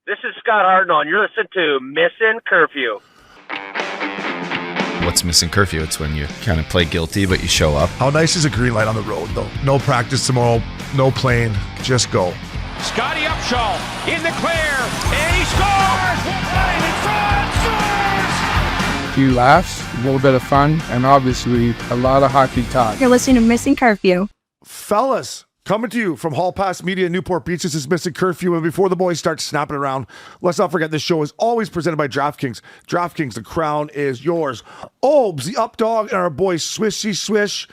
This is Scott Hartnell, and you're listening to Missin Curfew. What's Missin Curfew? It's when you kind of play guilty, but you show up. How nice is a green light on the road, though? No practice tomorrow, no plane, just go. Scotty Upshaw in the clear, and he scores! Right in front, scores! A few laughs, a little bit of fun, and obviously a lot of hockey talk. You're listening to Missin Curfew. Fellas, coming to you from Hall Pass Media in Newport Beach, this is Missin Curfew, and before the boys start snapping around, let's not forget this show is always presented by DraftKings. DraftKings, the crown is yours. Obes, the Updog, and our boy Swishy Swish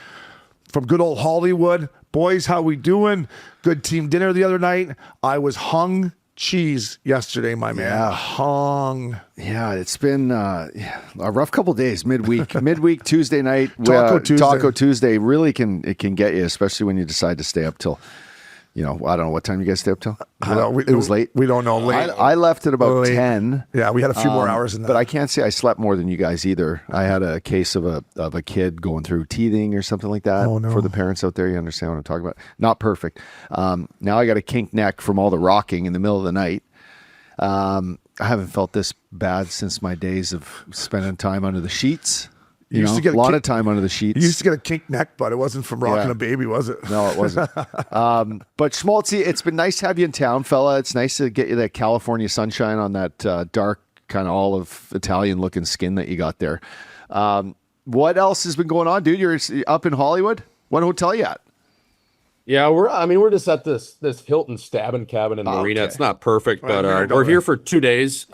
from good old Hollywood. Boys, how we doing? Good team dinner the other night. I was hung cheese yesterday, my man. Yeah. Hung. Yeah, it's been a rough couple days. Midweek Tuesday night. Taco Tuesday really can get you, especially when you decide to stay up till, I don't know what time you guys stay up till. It was late. We don't know. Late. I left at about Late. 10. Yeah, we had a few more hours in that. But I can't say I slept more than you guys either. I had a case of a kid going through teething or something like that. Oh, no. For the parents out there, you understand what I'm talking about. Not perfect. Now I got a kinked neck from all the rocking in the middle of the night. I haven't felt this bad since my days of spending time under the sheets. You used to get a lot of time under the sheets. You used to get a kink neck, but it wasn't from rocking a baby, was it? No, it wasn't. But Schmaltzy, it's been nice to have you in town, fella. It's nice to get you that California sunshine on that dark, kind of olive Italian-looking skin that you got there. What else has been going on, dude? You're up in Hollywood? What hotel you at? Yeah, we're just at this Hilton Stabbing Cabin in the Marina. Okay. It's not perfect, but we're here for 2 days.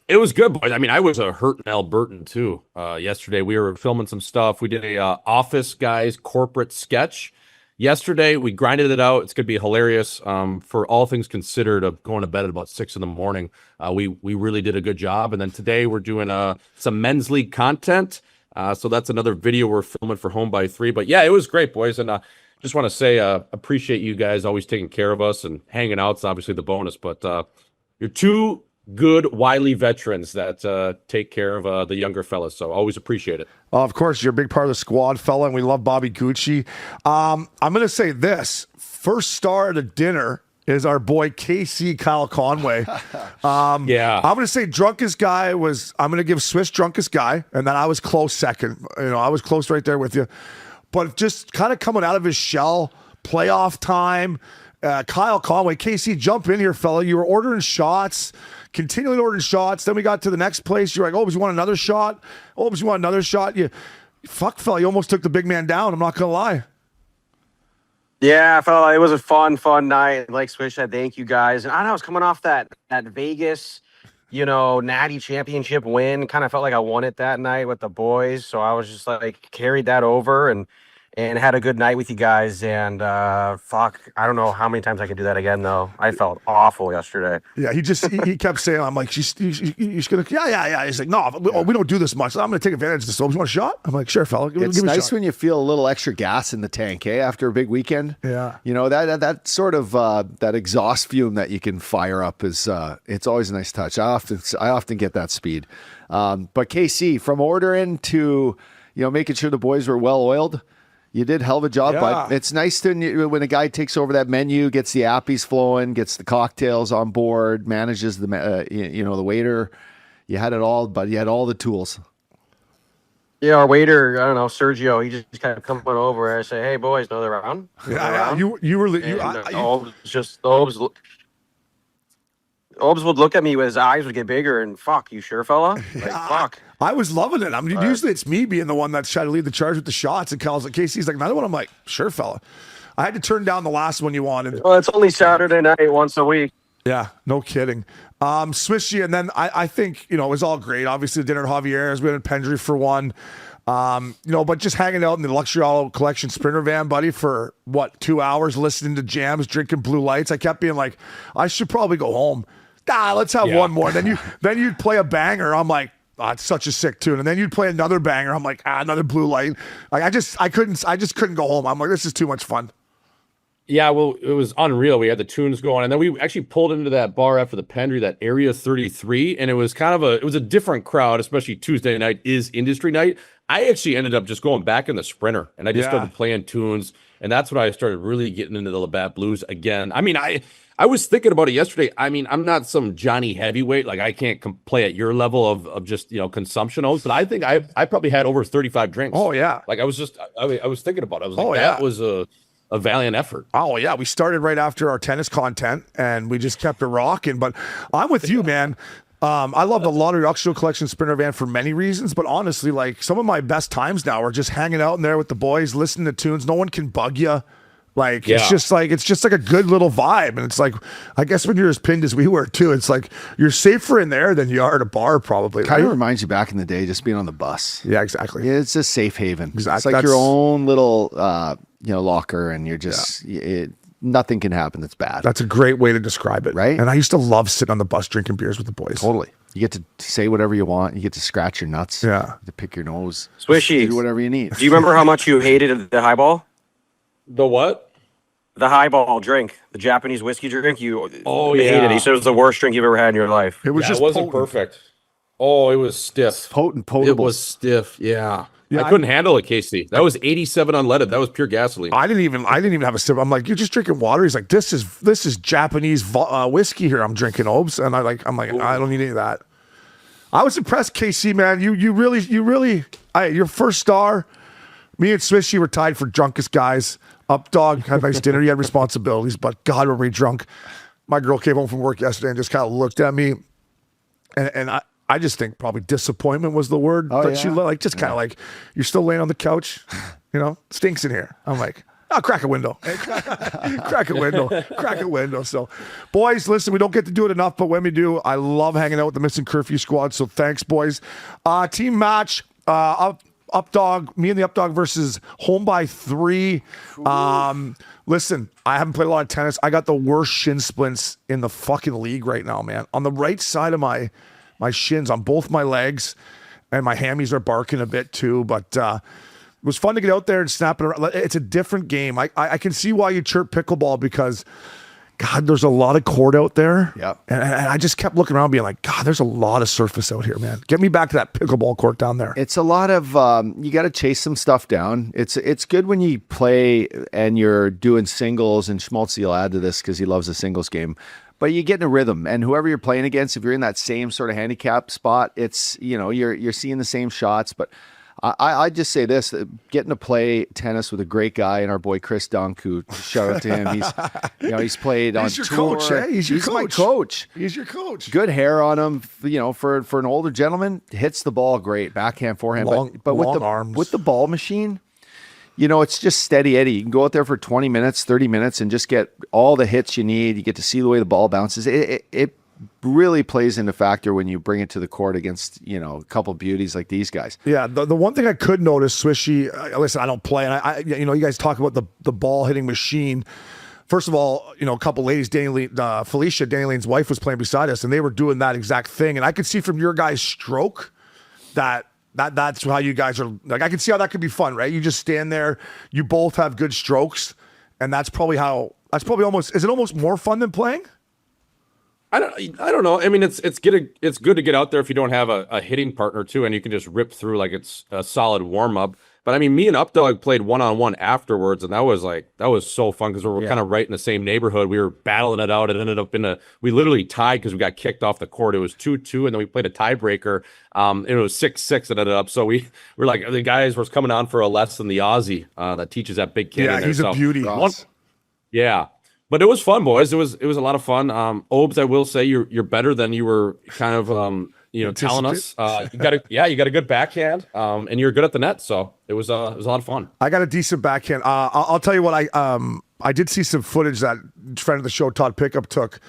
It was good, boys. I mean, I was a Hartnell Burton too. Yesterday we were filming some stuff. We did a Office Guys corporate sketch. Yesterday we grinded it out. It's gonna be hilarious. For all things considered, of going to bed at about 6 a.m. We really did a good job. And then today we're doing some men's league content. So that's another video we're filming for Home by 3. But yeah, it was great, boys. And just want to say appreciate you guys always taking care of us, and hanging out's obviously the bonus. But you're two good, wily veterans that take care of the younger fellas. So always appreciate it. Of course, you're a big part of the squad, fella, and we love Bobby Gucci. I'm going to say this. First star at a dinner is our boy KC Kyle Conway. Yeah. I'm going to say drunkest guy was, I'm going to give Swiss drunkest guy, and then I was close second. I was close right there with you. But just kind of coming out of his shell, playoff time, Kyle Conway, KC, jump in here, fella. You were ordering shots, continually ordering shots. Then we got to the next place. You're like, oh, you want another shot? Oh, you want another shot? Fuck, fella, you almost took the big man down. I'm not going to lie. Yeah, I felt like it was a fun night. Like Swish said, thank you guys. And I don't know, I was coming off that Vegas, Natty Championship win. Kind of felt like I won it that night with the boys. So I was just like carried that over and had a good night with you guys. And fuck, I don't know how many times I can do that again though. I felt awful yesterday. Yeah, he kept saying, I'm like, she's gonna, yeah. He's like, no, we don't do this much. I'm gonna take advantage of this. So you want a shot? I'm like, sure, fella. Give It's me a nice shot. when you feel a little extra gas in the tank, after a big weekend. Yeah. That sort of that exhaust fume that you can fire up is it's always a nice touch. I often get that speed. But KC, from ordering to making sure the boys were well oiled, you did hell of a job. Yeah. But it's nice when a guy takes over that menu, gets the appies flowing, gets the cocktails on board, manages the the waiter. You had it all, but you had all the tools. Yeah, our waiter, I don't know, Sergio, he just kind of coming over. I say, hey, boys, know they're around? Yeah, you were. Obes would look at me with his eyes would get bigger and fuck, you sure, fella? Like, fuck. I was loving it. I mean, usually it's me being the one that's trying to lead the charge with the shots, and Kyle's like, KC's like, another one. I'm like, sure, fella. I had to turn down the last one you wanted. Well, it's only Saturday night once a week. Yeah, no kidding. Swishy, and then I think, it was all great. Obviously, the dinner at Javier's, we had Pendry for one. But just hanging out in the Luxury Auto Collection Sprinter van, buddy, for 2 hours, listening to jams, drinking blue lights. I kept being like, I should probably go home. Let's have one more. Then you'd play a banger. I'm like, it's such a sick tune. And then you'd play another banger. I'm like, another blue light. Like I just couldn't go home. I'm like, this is too much fun. Yeah, well, it was unreal. We had the tunes going, and then we actually pulled into that bar after the Pendry, that Area 33, and it was a different crowd, especially Tuesday night is industry night. I actually ended up just going back in the Sprinter, and I just started playing tunes, and that's when I started really getting into the Labatt Blues again. I mean, I I was thinking about it yesterday. I mean, I'm not some Johnny heavyweight. Like I can't play at your level of just, consumption oats, but I think I probably had over 35 drinks. Oh yeah. Like I was thinking about it. I was like, that was a valiant effort. Oh yeah. We started right after our tennis content and we just kept it rocking. But I'm with you, man. I love the Lottery Auction Collection Sprinter van for many reasons, but honestly, like some of my best times now are just hanging out in there with the boys, listening to tunes. No one can bug you. Like it's just like a good little vibe, and it's like I guess when you're as pinned as we were too, it's like you're safer in there than you are at a bar, probably. Kind of right? reminds you back in the day, just being on the bus. Yeah, exactly. It's a safe haven. Exactly. It's like your own little locker, and you're just nothing can happen that's bad. That's a great way to describe it, right? And I used to love sitting on the bus drinking beers with the boys. Totally. You get to say whatever you want. You get to scratch your nuts. Yeah. You get to pick your nose. Swishy. Do whatever you need. Do you remember how much you hated the highball? The what? The highball drink, the Japanese whiskey drink. You hated it. You said it was the worst drink you've ever had in your life. It was just it wasn't potent. perfect. Oh, it was stiff. Potable. It was stiff. Yeah. I couldn't handle it, Casey. That was 87 unleaded. That was pure gasoline. I didn't even have a sip. I'm like, you're just drinking water. He's like, this is Japanese whiskey here. I'm drinking, Obes, and I'm like, I don't need any of that. I was impressed, KC, man. You really, your first star. Me and Swishy were tied for drunkest guys. Updog had a nice dinner. He had responsibilities, but God, were we drunk. My girl came home from work yesterday and just kind of looked at me, and I just think probably disappointment was the word she like, just kind of like, you're still laying on the couch, stinks in here. I'm like, oh, crack a window. Crack a window. So, boys, listen, we don't get to do it enough, but when we do, I love hanging out with the Missin Curfew squad. So thanks, boys. Team match, Updog, me and the Updog versus Home by 3. Listen, I haven't played a lot of tennis. I got the worst shin splints in the fucking league right now, man. On the right side of my shins, on both my legs, and my hammies are barking a bit too, but it was fun to get out there and snap it around. It's a different game. I can see why you chirp pickleball, because God, there's a lot of court out there. Yep. And I just kept looking around being like, God, there's a lot of surface out here, man. Get me back to that pickleball court down there. It's a lot of, you got to chase some stuff down. It's good when you play and you're doing singles, and Schmaltz will add to this because he loves a singles game. But you get in a rhythm, and whoever you're playing against, if you're in that same sort of handicap spot, it's, you're seeing the same shots. But I just say this, getting to play tennis with a great guy, and our boy Chris Dunk, who, shout out to him, he's played on your tour. coach, eh? He's my coach. He's your coach. Good hair on him, for an older gentleman, hits the ball great, backhand, forehand. But with the arms. With the ball machine, it's just steady Eddie. You can go out there for 20 minutes, 30 minutes, and just get all the hits you need. You get to see the way the ball bounces. It really plays into factor when you bring it to the court against, a couple beauties like these guys. Yeah, the one thing I could notice, Swishy, listen, I don't play, and you guys talk about the ball hitting machine. First of all, a couple ladies, Felicia, Danny Lane's wife, was playing beside us, and they were doing that exact thing. And I could see from your guys' stroke that's how you guys are. Like, I can see how that could be fun, right? You just stand there, you both have good strokes, and that's probably almost, is it almost more fun than playing? I don't know. I mean, it's good to get out there if you don't have a hitting partner too, and you can just rip through like it's a solid warm up. But I mean, me and Updog played 1-on-1 afterwards, and that was so fun because we were kind of right in the same neighborhood. We were battling it out. It ended up we literally tied because we got kicked off the court. It was 2-2, and then we played a tiebreaker. It was 6-6 that ended up. So we were like, the guys were coming on for a lesson, the Aussie that teaches that big kid. Yeah, he's a beauty. Yeah. But it was fun, boys. It was a lot of fun. Obes, I will say you're better than you were kind of telling us. You got a good backhand, and you're good at the net. So it was a lot of fun. I got a decent backhand. I'll tell you what, I did see some footage that friend of the show, Todd Pickup, took.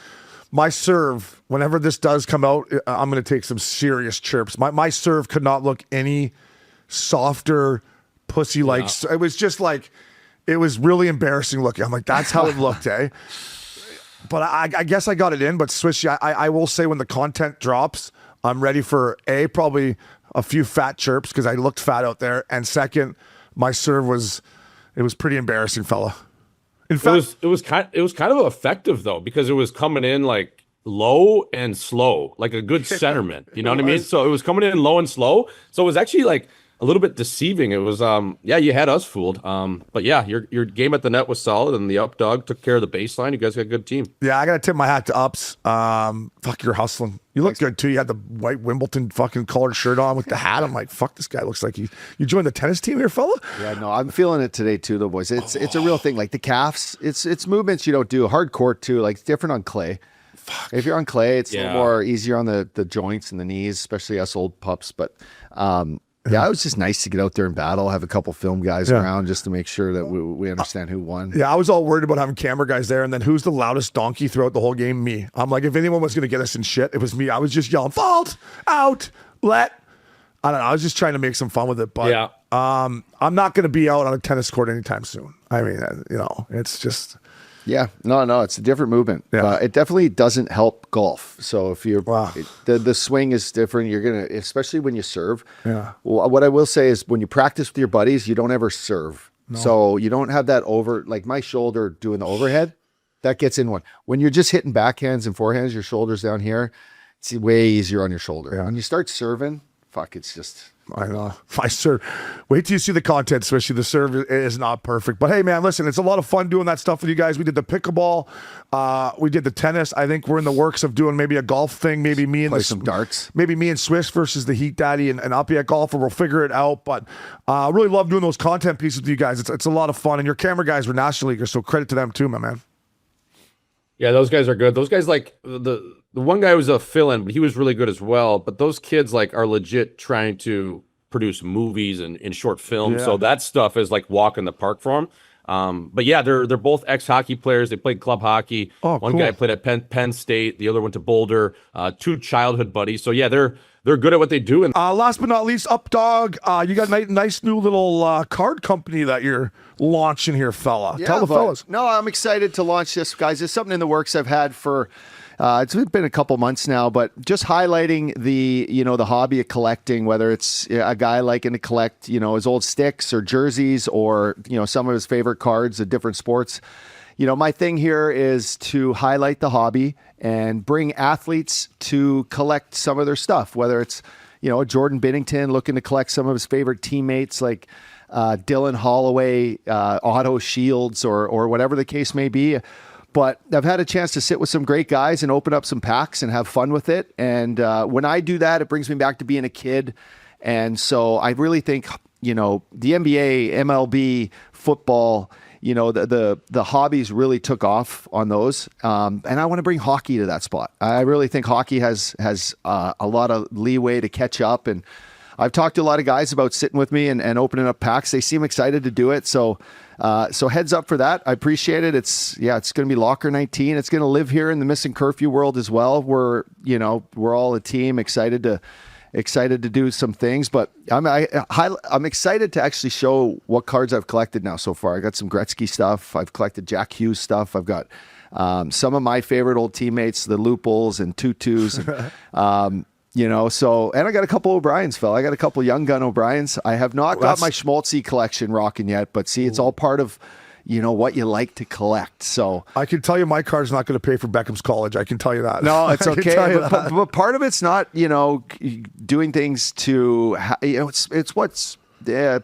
My serve, whenever this does come out, I'm going to take some serious chirps. My serve could not look any softer, pussy-like. Yeah. It was just like, it was really embarrassing looking. I'm like, that's how it looked, eh? But I guess I got it in. But Swishy, I will say when the content drops, I'm ready for probably a few fat chirps because I looked fat out there. And second, my serve was pretty embarrassing, fella. In fact, it was kind of effective though, because it was coming in like low and slow, like a good centerman. You know what I mean? So it was coming in low and slow. So it was actually like a little bit deceiving. It was you had us fooled. But yeah, your game at the net was solid, and the up dog took care of the baseline. You guys got a good team. Yeah, I gotta tip my hat to Ups. Fuck, you're hustling. You look good too. You had the white Wimbledon fucking colored shirt on with the hat. I'm like, fuck, this guy looks like you joined the tennis team here, fella. Yeah, no, I'm feeling it today too, though, boys. It's a real thing. Like the calves, it's movements you don't do. Hard court too. Like it's different on clay. Fuck. If you're on clay, it's a little more easier on the joints and the knees, especially us old pups. But yeah, it was just nice to get out there and battle, have a couple film guys around just to make sure that we understand who won. Yeah, I was all worried about having camera guys there, and then who's the loudest donkey throughout the whole game? Me. I'm like, if anyone was going to get us in shit, it was me. I was just yelling, fault, out, let. I don't know. I was just trying to make some fun with it, but I'm not going to be out on a tennis court anytime soon. I mean, it's just... Yeah, no, it's a different movement. Yeah. It definitely doesn't help golf. So if you're the swing is different, you're gonna, especially when you serve. Yeah. What I will say is when you practice with your buddies, you don't ever serve. No. So you don't have that like my shoulder doing the overhead, that gets in one. When you're just hitting backhands and forehands, your shoulders down here, it's way easier on your shoulder. Yeah. When you start serving, fuck, it's just. I know. I serve. Wait till you see the content, especially the serve is not perfect. But hey, man, listen, it's a lot of fun doing that stuff with you guys. We did the pickleball. We did the tennis. I think we're in the works of doing maybe a golf thing. Maybe me and some darts. Maybe me and Swish versus the Heat Daddy and Uppy at golf, or we'll figure it out. But I really love doing those content pieces with you guys. It's a lot of fun. And your camera guys were National Leaguers, so credit to them too, my man. Yeah, those guys are good. Those guys, like the one guy was a fill-in, but he was really good as well. But those kids like are legit trying to produce movies and short films. So that stuff is like walk in the park for them. But yeah, they're both ex-hockey players. They played club hockey. One guy played at Penn State. The other went to Boulder. Two childhood buddies. So yeah, they're good at what they do. And last but not least, Updog, you got a nice new little card company that you're launching here, fella. Yeah, Tell the fellas. No, I'm excited to launch this, guys. There's something in the works I've had for it's been a couple months now, but just highlighting the hobby of collecting, whether it's a guy liking to collect, his old sticks or jerseys or, some of his favorite cards of different sports. My thing here is to highlight the hobby and bring athletes to collect some of their stuff, whether it's, Jordan Binnington looking to collect some of his favorite teammates like Dylan Holloway, Otto Shields, or whatever the case may be. But I've had a chance to sit with some great guys and open up some packs and have fun with it. And when I do that, it brings me back to being a kid. And so I really think, the NBA, MLB, football, the hobbies really took off on those. And I want to bring hockey to that spot. I really think hockey has a lot of leeway to catch up. And I've talked to a lot of guys about sitting with me and opening up packs. They seem excited to do it. So heads up for that. I appreciate it. It's going to be Locker 19. It's going to live here in the Missin Curfew world as well. We're all a team excited to do some things, but I'm excited to actually show what cards I've collected now so far. I got some Gretzky stuff. I've collected Jack Hughes stuff. I've got some of my favorite old teammates, the Luples and Tutus. And, and I got a couple O'Briens, fella. I got a couple Young Gun O'Briens. I have not got my Schmaltzy collection rocking yet, but see, it's all part of, what you like to collect. So I can tell you my card's not going to pay for Beckham's college. I can tell you that. No, it's okay. But part of it's not, doing things to, it's what's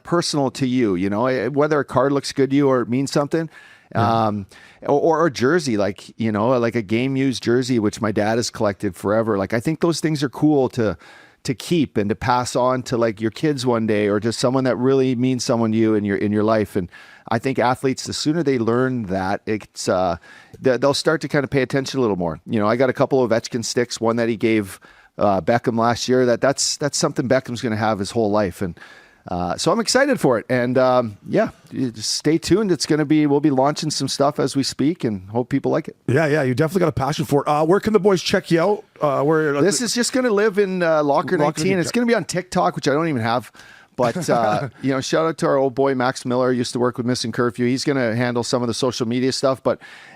personal to you, whether a card looks good to you or it means something. Or a jersey, like a game used jersey, which my dad has collected forever. Like, I think those things are cool to keep and to pass on to like your kids one day, or to someone that really means someone to you in your life. And I think athletes, the sooner they learn that, it's they'll start to kind of pay attention a little more. I got a couple of Ovechkin sticks, one that he gave Beckham last year. That's something Beckham's going to have his whole life. And so I'm excited for it. And just stay tuned. We'll be launching some stuff as we speak, and hope people like it. Yeah. You definitely got a passion for it. Where can the boys check you out? This is just going to live in Locker 19. It's going to be on TikTok, which I don't even have. But, shout out to our old boy, Max Miller, used to work with Missin Curfew. He's going to handle some of the social media stuff.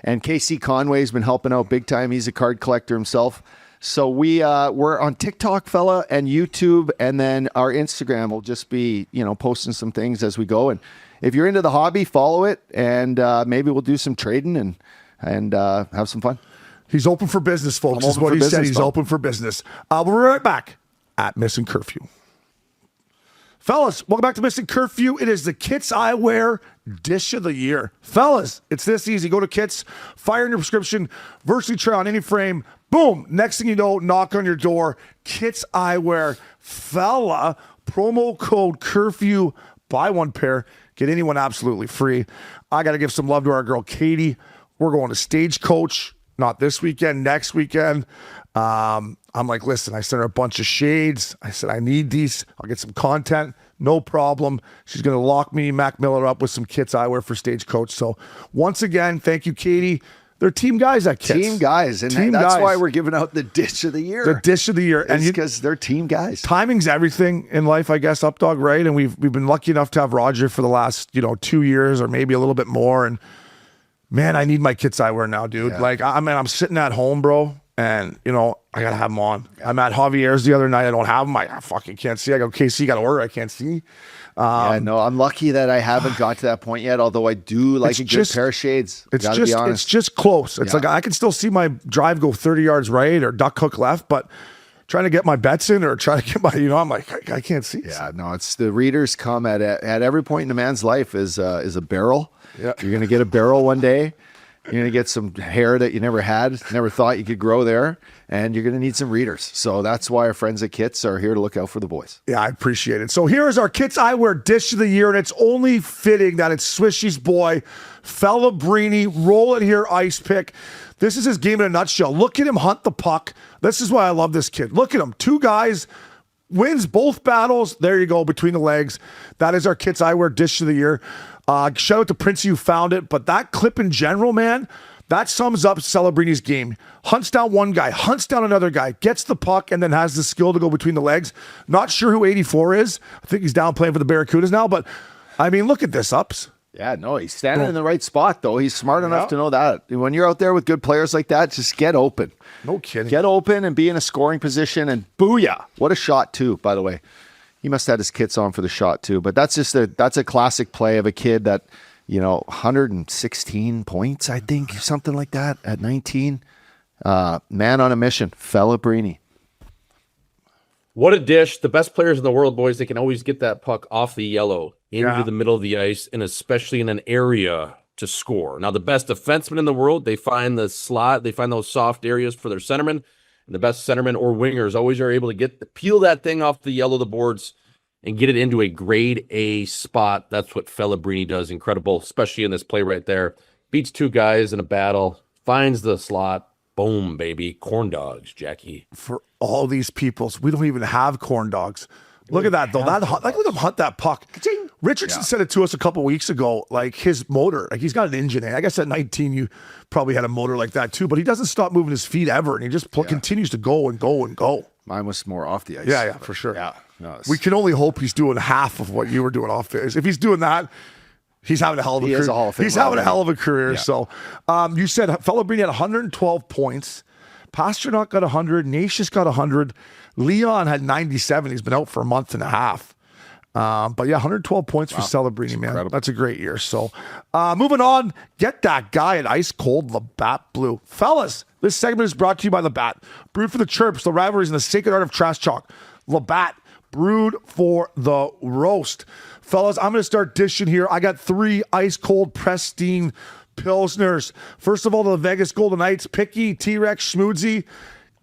And Casey Conway's been helping out big time. He's a card collector himself. So we're on TikTok, fella, and YouTube, and then our Instagram will just be, posting some things as we go. And if you're into the hobby, follow it, and maybe we'll do some trading and have some fun. He's open for business, folks, is what he said. He's open for business. We'll be right back at Missin Curfew. Fellas, welcome back to Missin Curfew. It is the Kits Eyewear Dish of the Year. Fellas, it's this easy. Go to Kits, fire in your prescription, virtually try on any frame. Boom. Next thing you know, knock on your door. Kits Eyewear. Fella, promo code Curfew. Buy one pair. Get anyone absolutely free. I got to give some love to our girl, Katie. We're going to Stagecoach. Not this weekend, next weekend. I'm like, listen, I sent her a bunch of shades. I said, I need these. I'll get some content. No problem. She's going to lock me, Mac Miller, up with some Kits Eyewear for Stagecoach. So once again, thank you, Katie. They're team guys at Kits. Team guys. And that's why we're giving out the Dish of the Year. The Dish of the Year. And because they're team guys. Timing's everything in life, I guess, Updog, right? And we've been lucky enough to have Roger for the last, 2 years or maybe a little bit more. And man, I need my Kits Eyewear now, dude. Yeah. Like, I'm sitting at home, bro, and, I got to have them on. I'm at Javier's the other night. I don't have them. I fucking can't see. I go, KC, got to order. I can't see. I'm lucky that I haven't got to that point yet, although I do like a good pair of shades. It's just close. It's like I can still see my drive go 30 yards right or duck hook left, but trying to get my bets in or trying to get my, I'm like, I can't see. Yeah, no, it's the readers come at every point in a man's life is a barrel. Yeah. You're going to get a barrel one day. You're going to get some hair that you never had, never thought you could grow there, and you're going to need some readers. So that's why our friends at Kits are here to look out for the boys. Yeah, I appreciate it. So here is our Kits Eyewear Dish of the Year, and it's only fitting that it's Swishy's boy, Celebrini. Roll it here, ice pick. This is his game in a nutshell. Look at him hunt the puck. This is why I love this kid. Look at him. 2 guys, wins both battles. There you go, between the legs. That is our Kits Eyewear Dish of the Year. Shout out to Prince, you found it. But that clip in general, man, that sums up Celebrini's game. Hunts down one guy, hunts down another guy, gets the puck, and then has the skill to go between the legs. Not sure who 84 is. I think he's down playing for the Barracudas now. But, I mean, look at this, Ups. Yeah, no, he's standing in the right spot, though. He's smart enough to know that. When you're out there with good players like that, just get open. No kidding. Get open and be in a scoring position, and booyah. What a shot, too, by the way. He must have had his kits on for the shot, too. But that's a classic play of a kid that, 116 points, I think, something like that, at 19. Man on a mission, Celebrini. What a dish. The best players in the world, boys, they can always get that puck off the yellow into the middle of the ice, and especially in an area to score. Now, the best defensemen in the world, they find the slot, they find those soft areas for their centermen, and the best centermen or wingers always are able to peel that thing off the yellow, the boards, and get it into a grade A spot. That's what Celebrini does. Incredible, especially in this play right there. Beats 2 guys in a battle, finds the slot. Boom, baby. Corn dogs, Jackie. For all these peoples, we don't even have corn dogs. Look at that, though. Look at him hunt that puck. Richardson said it to us a couple weeks ago, like his motor, like he's got an engine. I guess at 19, you probably had a motor like that too, but he doesn't stop moving his feet ever, and he just continues to go and go and go. Mine was more off the ice. Yeah, for sure. Yeah. No, we can only hope he's doing half of what you were doing off the ice. If he's doing that, he's having a hell of a career. He's having a hell of a career. Yeah. So you said Celebrini had 112 points. Pasternak got 100. Natius got 100. Leon had 97. He's been out for a month and a half. But yeah, 112 points for Celebrini, man. Incredible. That's a great year. So moving on, get that guy at ice cold Labatt Blue. Fellas, this segment is brought to you by Labatt. Brewed for the chirps, the rivalries, and the sacred art of trash talk. Labatt, brewed for the roast. Fellas, I'm going to start dishing here. I got 3 ice cold pristine Pilsners. First of all, the Vegas Golden Knights, Picky, T-Rex, Schmoozy.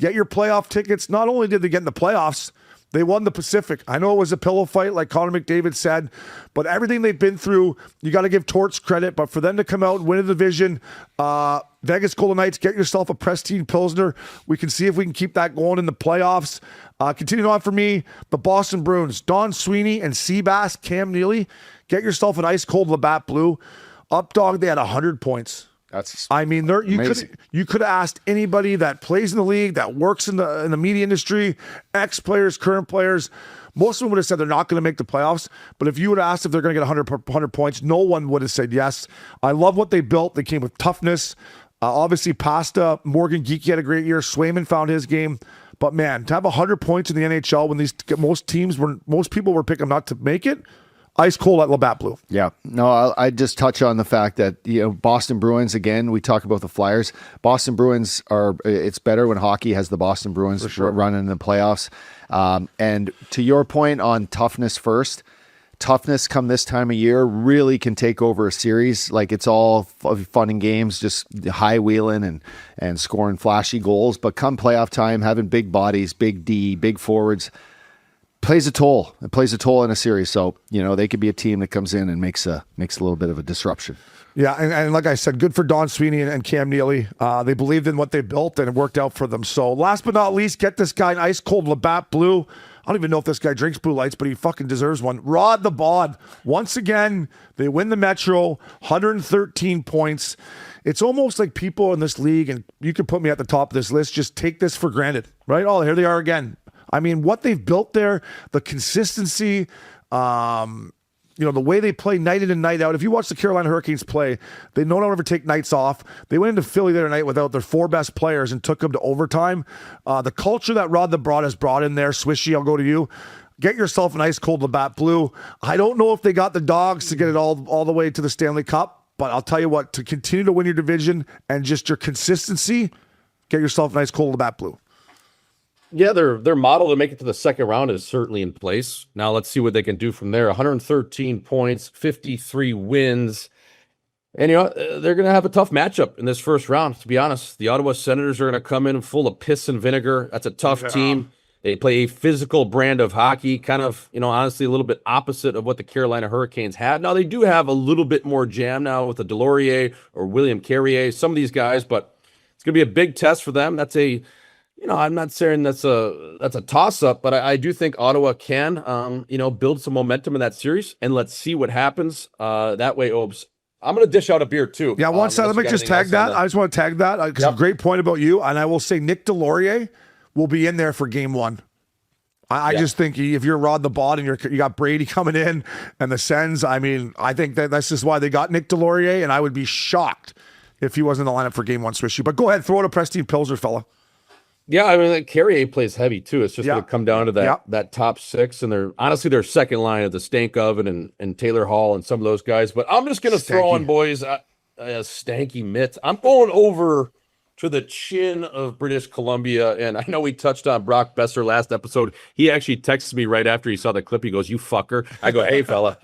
Get your playoff tickets. Not only did they get in the playoffs, they won the Pacific. I know it was a pillow fight, like Connor McDavid said, but everything they've been through, you got to give Torts credit. But for them to come out and win a division, Vegas Golden Knights, get yourself a pristine Pilsner. We can see if we can keep that going in the playoffs. Continuing on for me, the Boston Bruins, Don Sweeney and Seabass, Cam Neely, get yourself an ice cold Labatt Blue. Updog, they had 100 points. You could have asked anybody that plays in the league, that works in the media industry, ex-players, current players. Most of them would have said they're not going to make the playoffs. But if you would have asked if they're going to get 100 points, no one would have said yes. I love what they built. They came with toughness. Obviously, Pasta, Morgan Geekie had a great year. Swayman found his game. But man, to have 100 points in the NHL when most people were picking them not to make it, ice cold at Labatt Blue. Yeah. No, I just touch on the fact that, Boston Bruins, again, we talk about the Flyers. Boston Bruins it's better when hockey has the Boston Bruins running in the playoffs. And to your point on toughness first, toughness come this time of year really can take over a series. Like, it's all fun and games, just high wheeling and scoring flashy goals. But come playoff time, having big bodies, big D, big forwards, plays a toll. It plays a toll in a series. So, they could be a team that comes in and makes a little bit of a disruption. Yeah, and like I said, good for Don Sweeney and Cam Neely. They believed in what they built, and it worked out for them. So last but not least, get this guy an ice cold Labatt Blue. I don't even know if this guy drinks Blue Lights, but he fucking deserves one. Rod the Bod. Once again, they win the Metro, 113 points. It's almost like people in this league, and you can put me at the top of this list, just take this for granted, right? Oh, here they are again. I mean, what they've built there, the consistency, the way they play night in and night out. If you watch the Carolina Hurricanes play, they don't ever take nights off. They went into Philly the other night without their 4 best players and took them to overtime. The culture that Rod the Broad has brought in there, Swishy, I'll go to you. Get yourself an ice cold Labatt Blue. I don't know if they got the dogs to get it all the way to the Stanley Cup, but I'll tell you what, to continue to win your division and just your consistency, get yourself an ice cold Labatt Blue. Yeah, their model to make it to the second round is certainly in place. Now let's see what they can do from there. 113 points, 53 wins. And they're going to have a tough matchup in this first round, to be honest. The Ottawa Senators are going to come in full of piss and vinegar. That's a tough team. They play a physical brand of hockey, kind of, honestly, a little bit opposite of what the Carolina Hurricanes had. Now, they do have a little bit more jam now with the Delorier or William Carrier, some of these guys, but it's going to be a big test for them. That's I'm not saying that's a toss-up, but I do think Ottawa can, build some momentum in that series, and let's see what happens. That way, Obes, I'm going to dish out a beer too. Yeah, one second. Let me just tag that. I just want to tag that. It's a great point about you, and I will say Nick Delorier will be in there for game 1. I just think if you're Rod the Bod and you got Brady coming in and the Sens, I think that's just why they got Nick Delorier, and I would be shocked if he wasn't in the lineup for game 1, Swishy. But go ahead, throw it a Prestige Pilsner, fella. Yeah, Carrier plays heavy too. It's just going to come down to that top 6, and their second line of the Stank Oven and Taylor Hall and some of those guys. But I'm just going to throw on, boys, a Stanky Mitt. I'm going over to the chin of British Columbia, and I know we touched on Brock Besser last episode. He actually texted me right after he saw the clip. He goes, "You fucker." I go, "Hey, fella,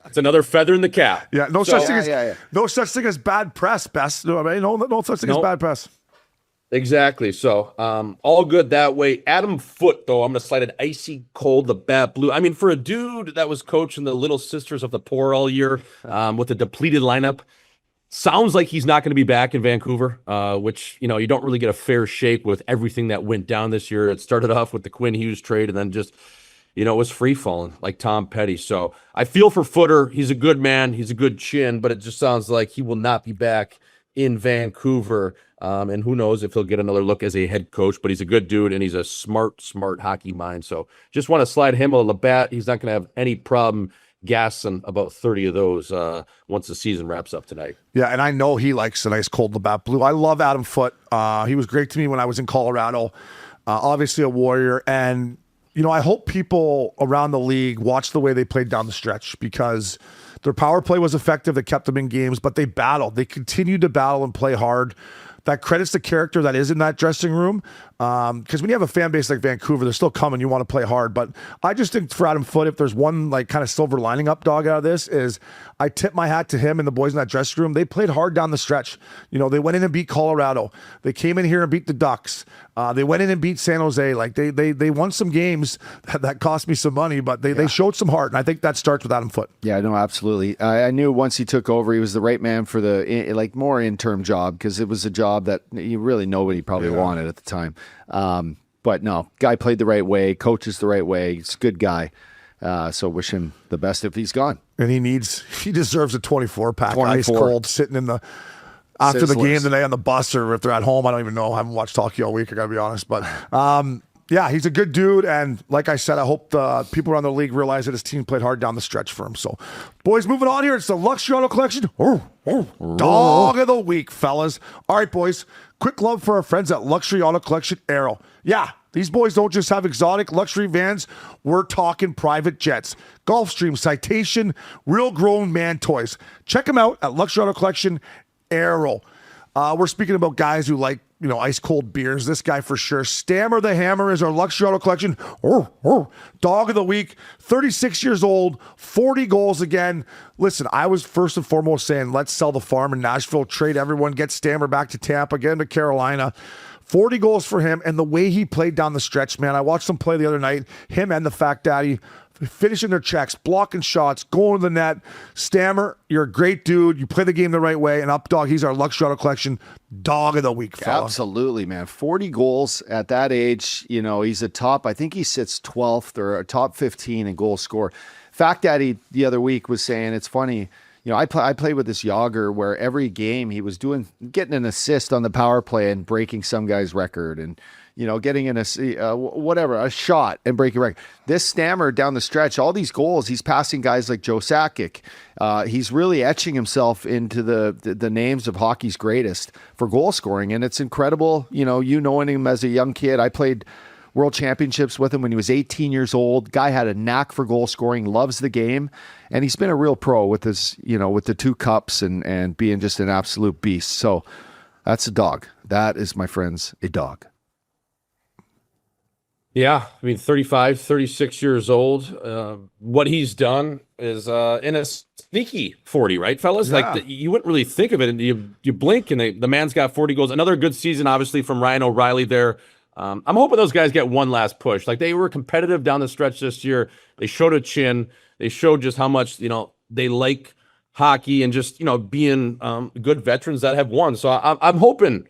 it's another feather in the cap." Yeah, no such thing as bad press, Bess. No such thing as bad press. Exactly. So all good that way. Adam Foote, though, I'm going to slide an icy cold Labatt Blue. I mean, for a dude that was coaching the Little Sisters of the Poor all year with a depleted lineup, sounds like he's not going to be back in Vancouver, which, you don't really get a fair shake with everything that went down this year. It started off with the Quinn Hughes trade and then just, it was free falling like Tom Petty. So I feel for Footer. He's a good man. He's a good chin, but it just sounds like he will not be back in Vancouver. And who knows if he'll get another look as a head coach, but he's a good dude and he's a smart hockey mind. So just want to slide him a Labatt. He's not going to have any problem gassing about 30 of those once the season wraps up tonight. Yeah, and I know he likes a nice cold Labatt Blue. I love Adam Foote. He was great to me when I was in Colorado. Obviously a Warrior. And, I hope people around the league watch the way they played down the stretch, because their power play was effective. They kept them in games, but they battled. They continued to battle and play hard. That credits the character that is in that dressing room. Because when you have a fan base like Vancouver, they're still coming. You want to play hard. But I just think for Adam Foote, if there's one kind of silver lining up dog out of this, is I tip my hat to him and the boys in that dressing room. They played hard down the stretch. They went in and beat Colorado. They came in here and beat the Ducks. They went in and beat San Jose. They won some games that cost me some money, but they showed some heart. And I think that starts with Adam Foote. Yeah, no, absolutely. I knew once he took over, he was the right man for the more interim job, because it was a job that nobody probably wanted at the time. But no, guy played the right way, coaches the right way. He's a good guy. So wish him the best if he's gone. And he deserves a 24-pack ice cold sitting in after the game today on the bus, or if they're at home. I don't even know. I haven't watched hockey all week, I got to be honest. But Yeah, he's a good dude. And like I said, I hope the people around the league realize that his team played hard down the stretch for him. So, boys, moving on here. It's the Luxury Auto Collection. Dog of the week, fellas. All right, boys. Quick love for our friends at Luxury Auto Collection Aero. Yeah, these boys don't just have exotic luxury vans. We're talking private jets, Gulfstream, Citation, real grown man toys. Check them out at Luxury Auto Collection Aero. We're speaking about guys who like, ice cold beers. This guy for sure. Stammer the Hammer is our Luxury Auto Collection dog of the week. 36 years old, 40 goals again. Listen, I was first and foremost saying, let's sell the farm in Nashville, trade everyone, get Stammer back to Tampa, get him to Carolina. 40 goals for him, and the way he played down the stretch, man. I watched him play the other night. Him and the Fat Daddy finishing their checks, blocking shots, going to the net. Stammer, you're a great dude. You play the game the right way. And up, dog, he's our Luxury Auto Collection dog of the week, fella. Absolutely, man. 40 goals at that age. He's a top, I think he sits 12th or a top 15 in goal score. Fact Daddy the other week was saying, it's funny, I played with this Yager where every game he was getting an assist on the power play and breaking some guy's record and, getting a shot and breaking a record. This Stammer down the stretch, all these goals, he's passing guys like Joe Sakic. He's really etching himself into the names of hockey's greatest for goal scoring. And it's incredible, knowing him as a young kid. I played World Championships with him when he was 18 years old. Guy had a knack for goal scoring, loves the game. And he's been a real pro with his, with the 2 cups and being just an absolute beast. So that's a dog. That is, my friends, a dog. Yeah, 35, 36 years old. What he's done is in a sneaky 40, right, fellas? Yeah. You wouldn't really think of it, and you blink, and the man's got 40 goals. Another good season, obviously, from Ryan O'Reilly there. I'm hoping those guys get one last push. They were competitive down the stretch this year. They showed a chin. They showed just how much they like hockey and just being good veterans that have won. So I'm hoping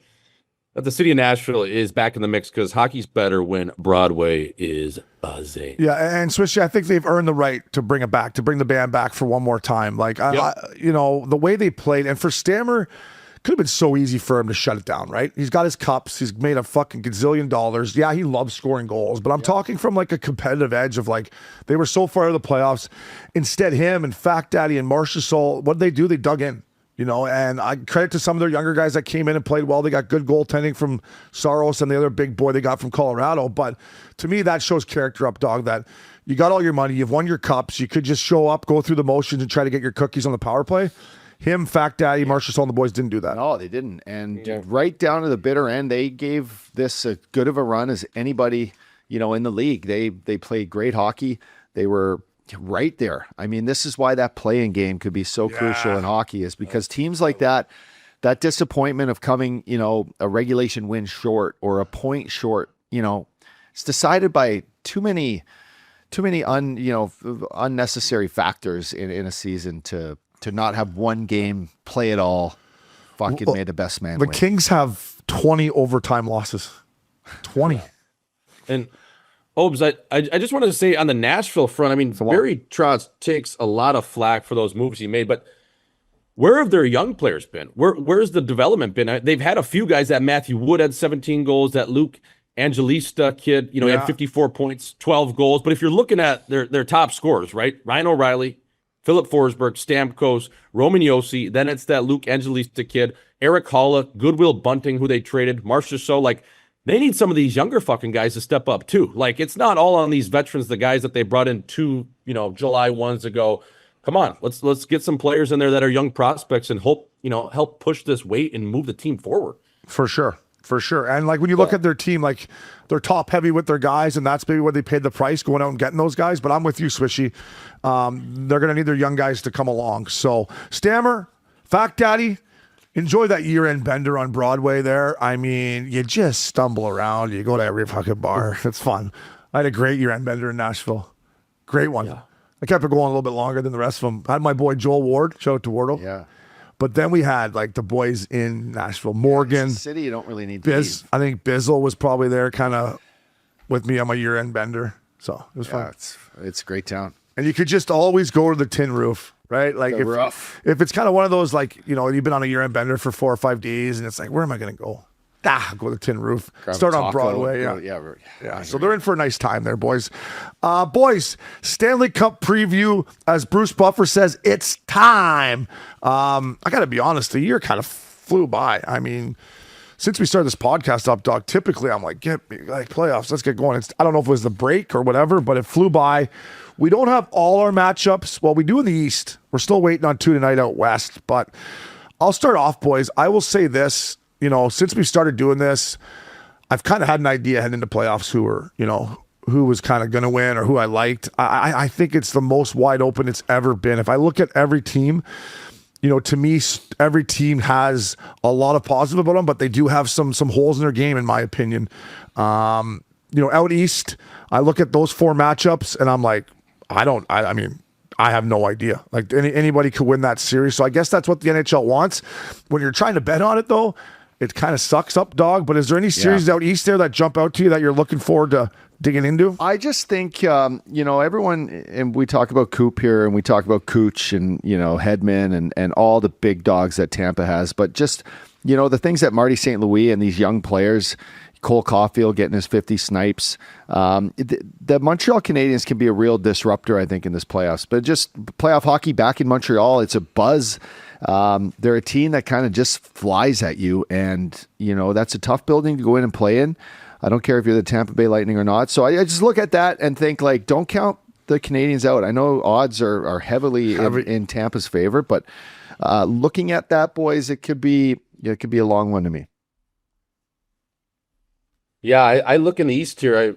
that the city of Nashville is back in the mix because hockey's better when Broadway is buzzing. Yeah, and Swishy, I think they've earned the right to bring it back, to bring the band back for one more time. The way they played, and for Stammer, could have been so easy for him to shut it down, right? He's got his cups. He's made a fucking gazillion dollars. Yeah, he loves scoring goals, but I'm talking from a competitive edge of they were so far out of the playoffs. Instead, him and Fact Daddy and Marchessault, what did they do? They dug in. And I credit to some of their younger guys that came in and played well. They got good goaltending from Saros and the other big boy they got from Colorado. But to me, that shows character up, dog, that you got all your money. You've won your cups. You could just show up, go through the motions, and try to get your cookies on the power play. Him, Fact Daddy, Marchessault, and the boys didn't do that. No, they didn't. And right down to the bitter end, they gave this as good of a run as anybody, in the league. They played great hockey. They were right there. This is why that playing game could be so crucial in hockey, is because teams like that disappointment of coming, a regulation win short or a point short, it's decided by too many unnecessary factors in a season to not have one game play it all. Fucking made the best man The win. Kings have 20 overtime losses. 20. And Obes, I just wanted to say on the Nashville front, Barry Trotz takes a lot of flack for those moves he made, but where have their young players been? Where's the development been? They've had a few guys. That Matthew Wood had 17 goals, that Luke Angelista kid, he had 54 points, 12 goals. But if you're looking at their top scorers, right? Ryan O'Reilly, Philip Forsberg, Stamkos, Roman Josi, then it's that Luke Angelista kid, Eric Halla, Goodwill Bunting, who they traded, Marchessault, they need some of these younger fucking guys to step up too. It's not all on these veterans, the guys that they brought in 2, July 1s ago. Come on, let's get some players in there that are young prospects and help push this weight and move the team forward. For sure. And when you look at their team, they're top heavy with their guys, and that's maybe what they paid the price going out and getting those guys. But I'm with you, Swishy. They're going to need their young guys to come along. So Stammer, Fact Daddy, enjoy that year-end bender on Broadway there. You just stumble around. You go to every fucking bar. It's fun. I had a great year-end bender in Nashville. Great one. Yeah. I kept it going a little bit longer than the rest of them. I had my boy Joel Ward. Shout out to Wardle. Yeah. But then we had the boys in Nashville. Morgan. It's a city you don't really need Biz. I think Bizzle was probably there kind of with me on my year-end bender. So it was fun. It's a great town. And you could just always go to the tin roof, right? If it's kind of one of those, you've been on a year-end bender for 4 or 5 days and it's where am I going to go? Go to Tin Roof. Grab a Start on taco, Broadway. Yeah. So they're in for a nice time there, boys. Boys, Stanley Cup preview. As Bruce Buffer says, it's time. I got to be honest, the year kind of flew by. I mean, since we started this podcast up, dog, typically I'm like, get me, like, playoffs, let's get going. I don't know if it was the break or whatever, but it flew by. We don't have all our matchups. Well, we do in the East. We're still waiting on 2 tonight out West, but I'll start off, boys. I will say this, since we started doing this, I've kind of had an idea heading into playoffs who was kind of going to win or who I liked. I think it's the most wide open it's ever been. If I look at every team, to me, every team has a lot of positive about them, but they do have some holes in their game, in my opinion. Out East, I look at those 4 matchups and I'm like, I have no idea. Like anybody could win that series. So I guess that's what the NHL wants. When you're trying to bet on it, though, it kind of sucks up, dog. But is there any series out East there that jump out to you that you're looking forward to digging into? I just think, everyone, and we talk about Coop here, and we talk about Cooch and, Hedman and all the big dogs that Tampa has. But just, the things that Marty St. Louis and these young players, Cole Caulfield getting his 50 snipes, the Montreal Canadiens can be a real disruptor, I think, in this playoffs. But just playoff hockey back in Montreal, it's a buzz. They're a team that kind of just flies at you, and, that's a tough building to go in and play in. I don't care if you're the Tampa Bay Lightning or not. So I just look at that and think, like, don't count the Canadiens out. I know odds are heavily in Tampa's favor, but looking at that, boys, it could be a long one to me. Yeah, I look in the East here.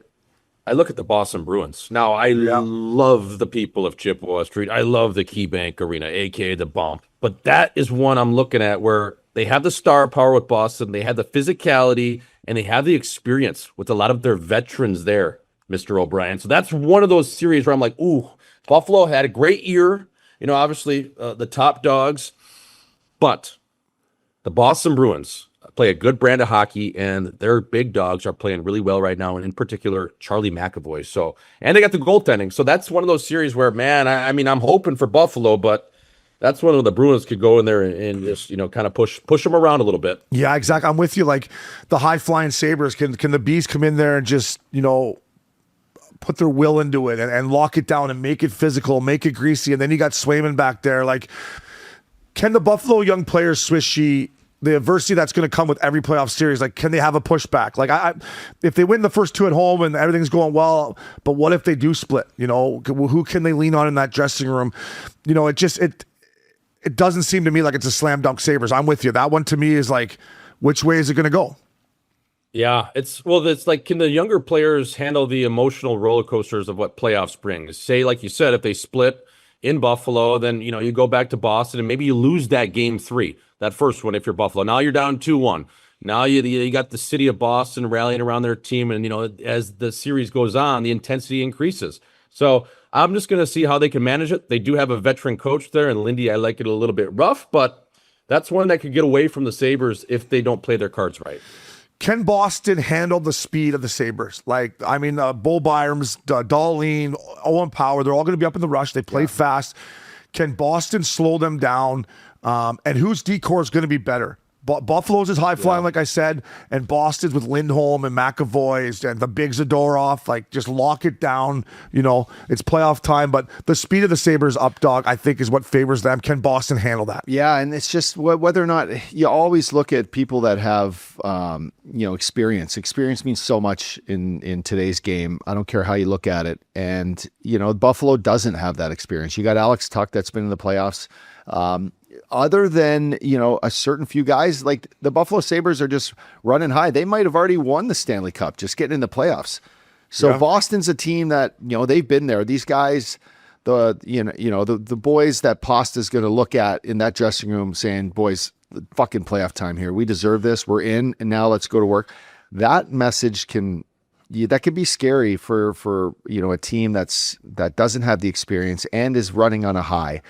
I look at the Boston Bruins. Now, I love the people of Chippewa Street. I love the KeyBank Arena, a.k.a. the Bump. But that is one I'm looking at where they have the star power with Boston. They have the physicality, and they have the experience with a lot of their veterans there, Mr. O'Brien. So that's one of those series where I'm like, ooh, Buffalo had a great year. Obviously the top dogs. But the Boston Bruins play a good brand of hockey, and their big dogs are playing really well right now, and in particular, Charlie McAvoy. So, and they got the goaltending. So that's one of those series where, man, I'm hoping for Buffalo, but that's one of the Bruins could go in there and just, kind of push them around a little bit. Yeah, exactly. I'm with you. Like the high flying Sabres, can the Bees come in there and just, put their will into it and lock it down and make it physical, make it greasy. And then you got Swayman back there. Like, can the Buffalo young players, Swishy, the adversity that's going to come with every playoff series, like, can they have a pushback? Like, if they win the first 2 at home and everything's going well, but what if they do split? Who can they lean on in that dressing room? It doesn't seem to me like it's a slam dunk Sabres. I'm with you. That one to me is like, which way is it going to go? Yeah, it's like, can the younger players handle the emotional roller coasters of what playoffs brings? Say, like you said, if they split in Buffalo, then, you go back to Boston and maybe you lose that game 3, that first one, if you're Buffalo. Now you're down 2-1. Now you got the city of Boston rallying around their team. And, as the series goes on, the intensity increases. So I'm just going to see how they can manage it. They do have a veteran coach there, and Lindy, I like it a little bit rough, but that's one that could get away from the Sabres if they don't play their cards right. Can Boston handle the speed of the Sabres? Like, Bull Byram's, Darlene, Owen Power, they're all going to be up in the rush. They play fast. Can Boston slow them down? And whose decor is going to be better? Buffalo's is high flying, like I said, and Boston's with Lindholm and McAvoy and the big Zadorov. Like, just lock it down. It's playoff time, but the speed of the Sabres up, dog, I think is what favors them. Can Boston handle that? Yeah, and it's just whether or not you always look at people that have, experience. Experience means so much in today's game. I don't care how you look at it. And, Buffalo doesn't have that experience. You got Alex Tuck that's been in the playoffs. Other than, a certain few guys, like the Buffalo Sabres are just running high. They might have already won the Stanley Cup, just getting in the playoffs. So Boston's a team that, they've been there. These guys, the boys that Pasta's going to look at in that dressing room saying, boys, fucking playoff time here. We deserve this. We're in, and now let's go to work. That message can be scary for a team that doesn't have the experience and is running on a high.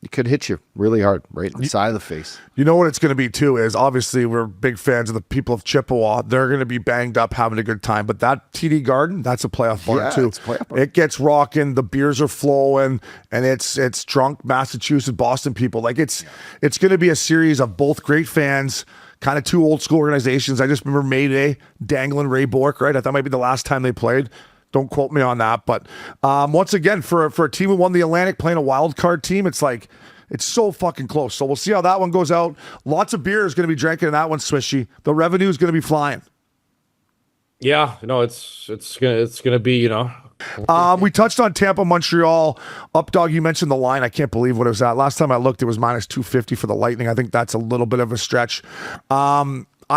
It could hit you really hard, right in the side of the face. You know what it's going to be, too, is obviously we're big fans of the people of Chippewa. They're going to be banged up, having a good time. But that TD Garden, that's a playoff bar, too. It's a playoff bar. It gets rocking. The beers are flowing, and it's drunk Massachusetts, Boston people. Like, it's going to be a series of both great fans kind of two old school organizations. I just remember Mayday dangling Ray Bork, right? I thought might be the last time they played. Don't quote me on that. But once again, for a team who won the Atlantic playing a wild card team, it's like, it's so fucking close. So we'll see how that one goes out. Lots of beer is going to be drinking in that one, Swishy. The revenue is going to be flying. Yeah, it's gonna be, you know. We touched on Tampa, Montreal. Updog, you mentioned the line. I can't believe what it was at. Last time I looked, it was minus 250 for the Lightning. I think that's a little bit of a stretch. I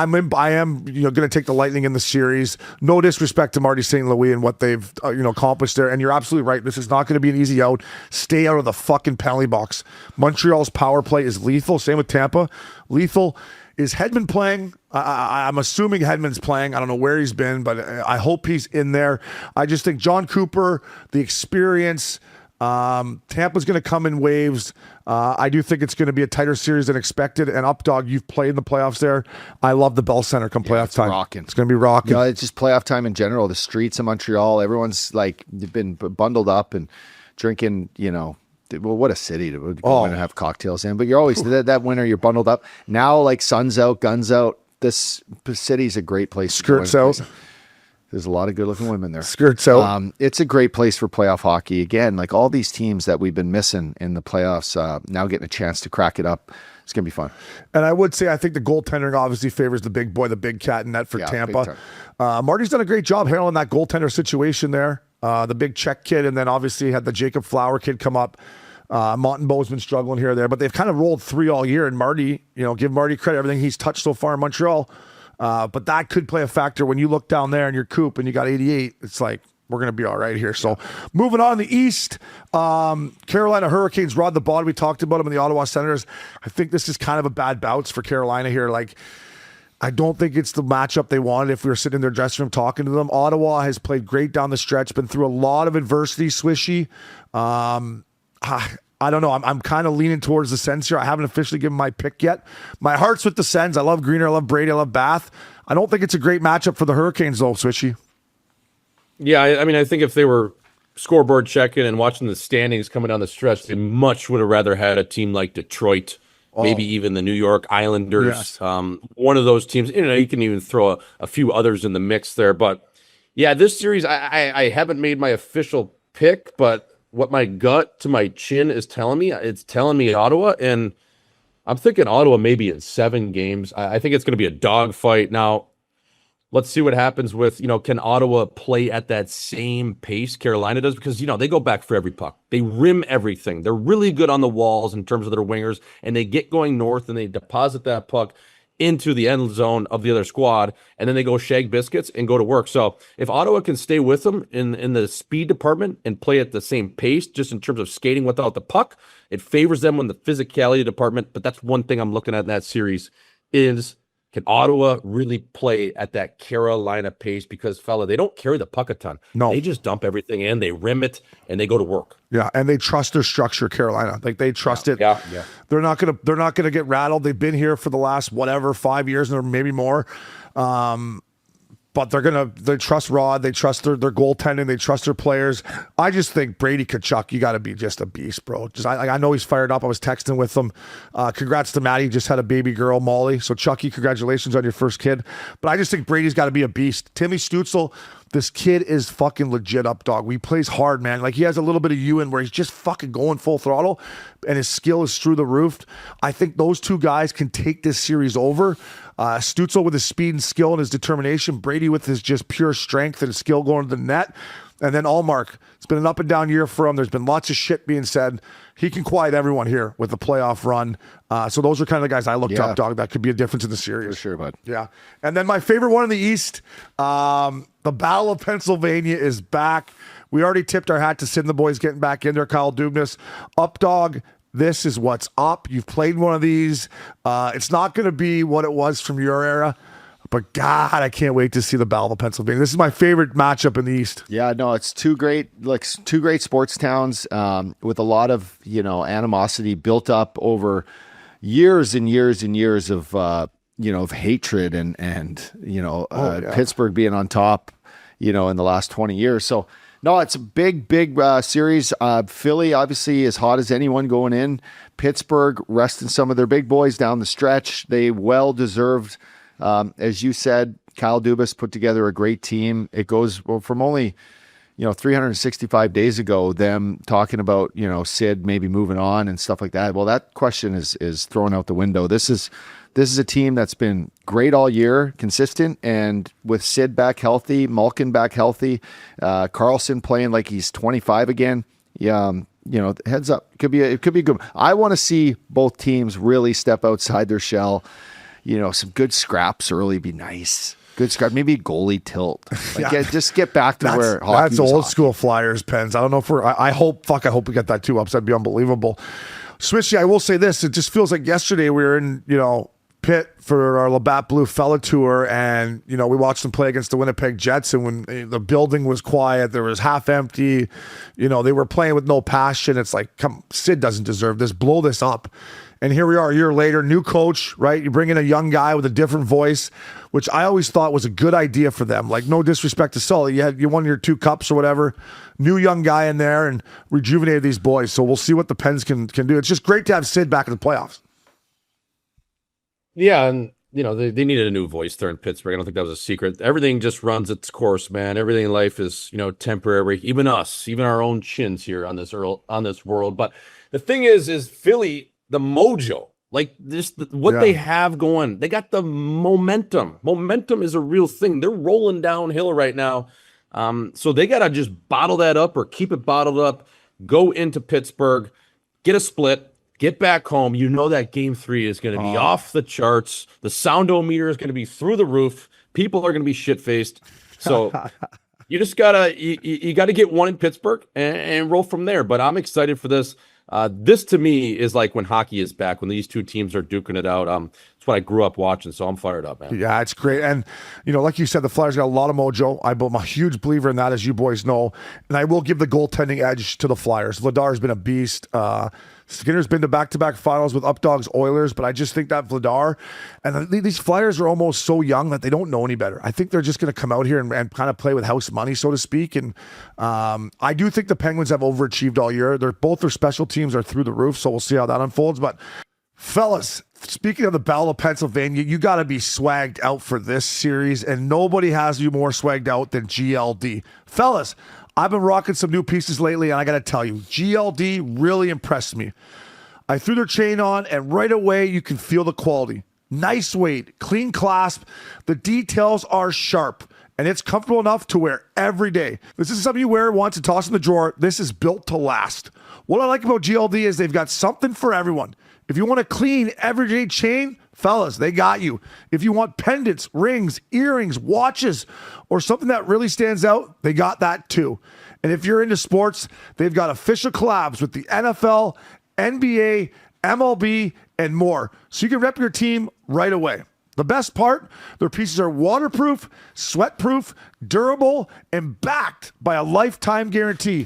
am going to take the Lightning in the series. No disrespect to Marty St. Louis and what they've accomplished there. And you're absolutely right. This is not going to be an easy out. Stay out of the fucking penalty box. Montreal's power play is lethal. Same with Tampa. Lethal. Is Hedman playing? I'm assuming Hedman's playing. I don't know where he's been, but I hope he's in there. I just think John Cooper, the experience, Tampa's going to come in waves. I do think it's going to be a tighter series than expected. And Updog, you've played in the playoffs there. I love the Bell Center come playoff time. Rocking. It's going to be rocking. No, it's just playoff time in general. The streets of Montreal, everyone's like been bundled up and drinking, well, what a city to go in and have cocktails in. But you're always that winter, you're bundled up. Now, like sun's out, guns out. This city's a great place. Skirts out. There's a lot of good-looking women there. Skirts out. It's a great place for playoff hockey. Again, like all these teams that we've been missing in the playoffs, now getting a chance to crack it up. It's going to be fun. And I would say I think the goaltending obviously favors the big boy, the big cat in net for Tampa. Marty's done a great job handling that goaltender situation there. The big Czech kid, and then obviously had the Jacob Flower kid come up. Montembeau's been struggling here or there, but they've kind of rolled three all year. And Marty, give Marty credit, everything he's touched so far in Montreal. But that could play a factor when you look down there in your coop and you got 88. It's like, we're going to be all right here. So moving on in the East, Carolina Hurricanes, Rod the Bod. We talked about them in the Ottawa Senators. I think this is kind of a bad bounce for Carolina here. Like, I don't think it's the matchup they wanted if we were sitting in their dressing room talking to them. Ottawa has played great down the stretch, been through a lot of adversity, Swishy. I don't know. I'm kind of leaning towards the Sens here. I haven't officially given my pick yet. My heart's with the Sens. I love Greener. I love Brady. I love Bath. I don't think it's a great matchup for the Hurricanes, though, Swishy. Yeah, I mean, I think if they were scoreboard checking and watching the standings coming down the stretch, they much would have rather had a team like Detroit, maybe even the New York Islanders. Yes. One of those teams. You can even throw a few others in the mix there. But yeah, this series, I haven't made my official pick, but what my gut to my chin is telling me, it's telling me Ottawa, and I'm thinking Ottawa maybe in 7 games. I think it's going to be a dogfight. Now, let's see what happens with, can Ottawa play at that same pace Carolina does? Because, they go back for every puck. They rim everything. They're really good on the walls in terms of their wingers, and they get going north and they deposit that puck into the end zone of the other squad, and then they go shag biscuits and go to work. So if Ottawa can stay with them in the speed department and play at the same pace, just in terms of skating without the puck, it favors them in the physicality department. But that's one thing I'm looking at in that series is, can Ottawa really play at that Carolina pace? Because, they don't carry the puck a ton. No. They just dump everything in, they rim it, and they go to work. Yeah, and they trust their structure, Carolina. Like, they trust it. Yeah. They're not gonna get rattled. They've been here for the last 5 years or maybe more. But they trust Rod, they trust their goaltending, they trust their players. I just think Brady Tkachuk, you got to be just a beast, bro. I know he's fired up. I was texting with him. Congrats to Maddie, just had a baby girl, Molly. So Chucky, congratulations on your first kid. But I just think Brady's got to be a beast. Timmy Stutzel, this kid is fucking legit up, dog. He plays hard, man. Like, he has a little bit of you in where he's just fucking going full throttle, and his skill is through the roof. I think those two guys can take this series over. Stutzel with his speed and skill and his determination. Brady with his just pure strength and skill going to the net. And then Allmark. It's been an up and down year for him. There's been lots of shit being said. He can quiet everyone here with the playoff run. So those are kind of the guys I looked up, dog. That could be a difference in the series. For sure, bud. Yeah. And then my favorite one in the East, the Battle of Pennsylvania is back. We already tipped our hat to Sid and the boys getting back in there. Kyle Dubnas. Up, dog. This is what's up. You've played one of these. It's not going to be what it was from your era, but God, I can't wait to see the Battle of Pennsylvania. This is my favorite matchup in the East. Yeah, no, it's two great sports towns with a lot of animosity built up over years and years and years of of hatred and Pittsburgh being on top in the last 20 years. So no, it's a big series. Philly obviously as hot as anyone going in. Pittsburgh resting some of their big boys down the stretch. They well deserved, as you said, Kyle Dubas put together a great team. It goes from only 365 days ago, them talking about, Sid maybe moving on and stuff like that. Well, that question is thrown out the window. This is a team that's been great all year, consistent, and with Sid back healthy, Malkin back healthy, Carlson playing like he's 25 again. Yeah, heads up. It could be good. I want to see both teams really step outside their shell. Some good scraps early be nice. Good scrap, maybe goalie tilt. Just get back to where hockey that's old school Flyers pens. I don't know if I hope we get that 2 ups. That'd be unbelievable. Swishy, I will say this. It just feels like yesterday we were in, Pitt for our Labatt Blue Fella tour, and we watched them play against the Winnipeg Jets, and when the building was quiet, there was half empty, they were playing with no passion. It's like, come, Sid doesn't deserve this. Blow this up. And here we are a year later, new coach, right? You bring in a young guy with a different voice, which I always thought was a good idea for them. Like, no disrespect to Sully. You won your 2 cups or whatever. New young guy in there and rejuvenated these boys. So we'll see what the Pens can do. It's just great to have Sid back in the playoffs. Yeah, and they needed a new voice there in Pittsburgh. I don't think that was a secret. Everything just runs its course, man. Everything in life is temporary. Even us, even our own chins here on this world. But the thing is Philly, the mojo, like this, they have going. They got the momentum. Momentum is a real thing. They're rolling downhill right now. So they got to just bottle that up or keep it bottled up, go into Pittsburgh, get a split, get back home. That game 3 is going to be off the charts. The sound-o-meter is going to be through the roof. People are going to be shit-faced. So you just got to you got to get one in Pittsburgh and roll from there. But I'm excited for this. This to me is like when hockey is back, when these two teams are duking it out. It's what I grew up watching, so I'm fired up, man. Yeah, it's great. And, like you said, the Flyers got a lot of mojo. I'm a huge believer in that, as you boys know. And I will give the goaltending edge to the Flyers. Vladar's been a beast. Skinner's been to back-to-back finals with Updog's Oilers, but I just think that Vladar and these Flyers are almost so young that they don't know any better. I think they're just going to come out here and kind of play with house money, so to speak. And I do think the Penguins have overachieved all year. Both their special teams are through the roof, so we'll see how that unfolds. But fellas, speaking of the Battle of Pennsylvania, you got to be swagged out for this series, and nobody has you more swagged out than GLD. Fellas, I've been rocking some new pieces lately, and I got to tell you, GLD really impressed me. I threw their chain on, and right away, you can feel the quality. Nice weight, clean clasp. The details are sharp, and it's comfortable enough to wear every day. This is something you wear once and toss in the drawer. This is built to last. What I like about GLD is they've got something for everyone. If you want a clean, everyday chain, fellas, they got you. If you want pendants, rings, earrings, watches, or something that really stands out, they got that too. And if you're into sports, they've got official collabs with the NFL, NBA, MLB, and more. So you can rep your team right away. The best part, their pieces are waterproof, sweatproof, durable, and backed by a lifetime guarantee.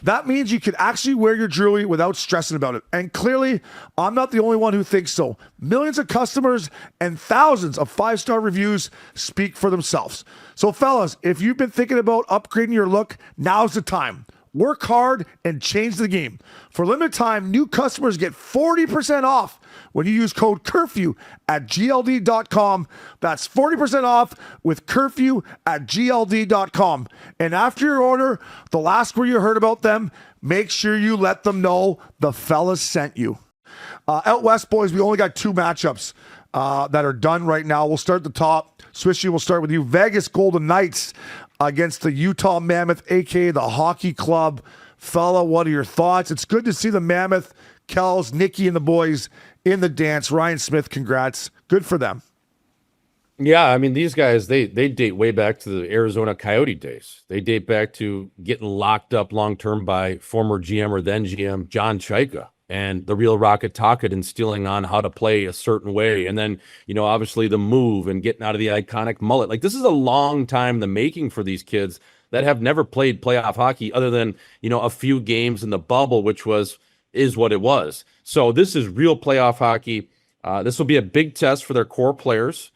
That means you can actually wear your jewelry without stressing about it. And clearly, I'm not the only one who thinks so. Millions of customers and thousands of 5-star reviews speak for themselves. So fellas, if you've been thinking about upgrading your look, now's the time. Work hard and change the game. For limited time, new customers get 40% off when you use code CURFEW at GLD.com. That's 40% off with curfew at GLD.com. And after your order, the last where you heard about them, make sure you let them know the fellas sent you. Out west, boys, we only got 2 matchups that are done right now. We'll start at the top. Swishy, we'll start with you. Vegas Golden Knights against the Utah Mammoth, a.k.a. the Hockey Club. Fella, what are your thoughts? It's good to see the Mammoth, Kells, Nicky, and the boys in the dance. Ryan Smith, congrats. Good for them. Yeah, I mean, these guys, they date way back to the Arizona Coyote days. They date back to getting locked up long-term by former GM or then GM John Chaika and the real Rocket Talkett instilling on how to play a certain way. And then, obviously the move and getting out of the iconic mullet. Like, this is a long time in the making for these kids that have never played playoff hockey other than, a few games in the bubble, which is what it was. So this is real playoff hockey. This will be a big test for their core players.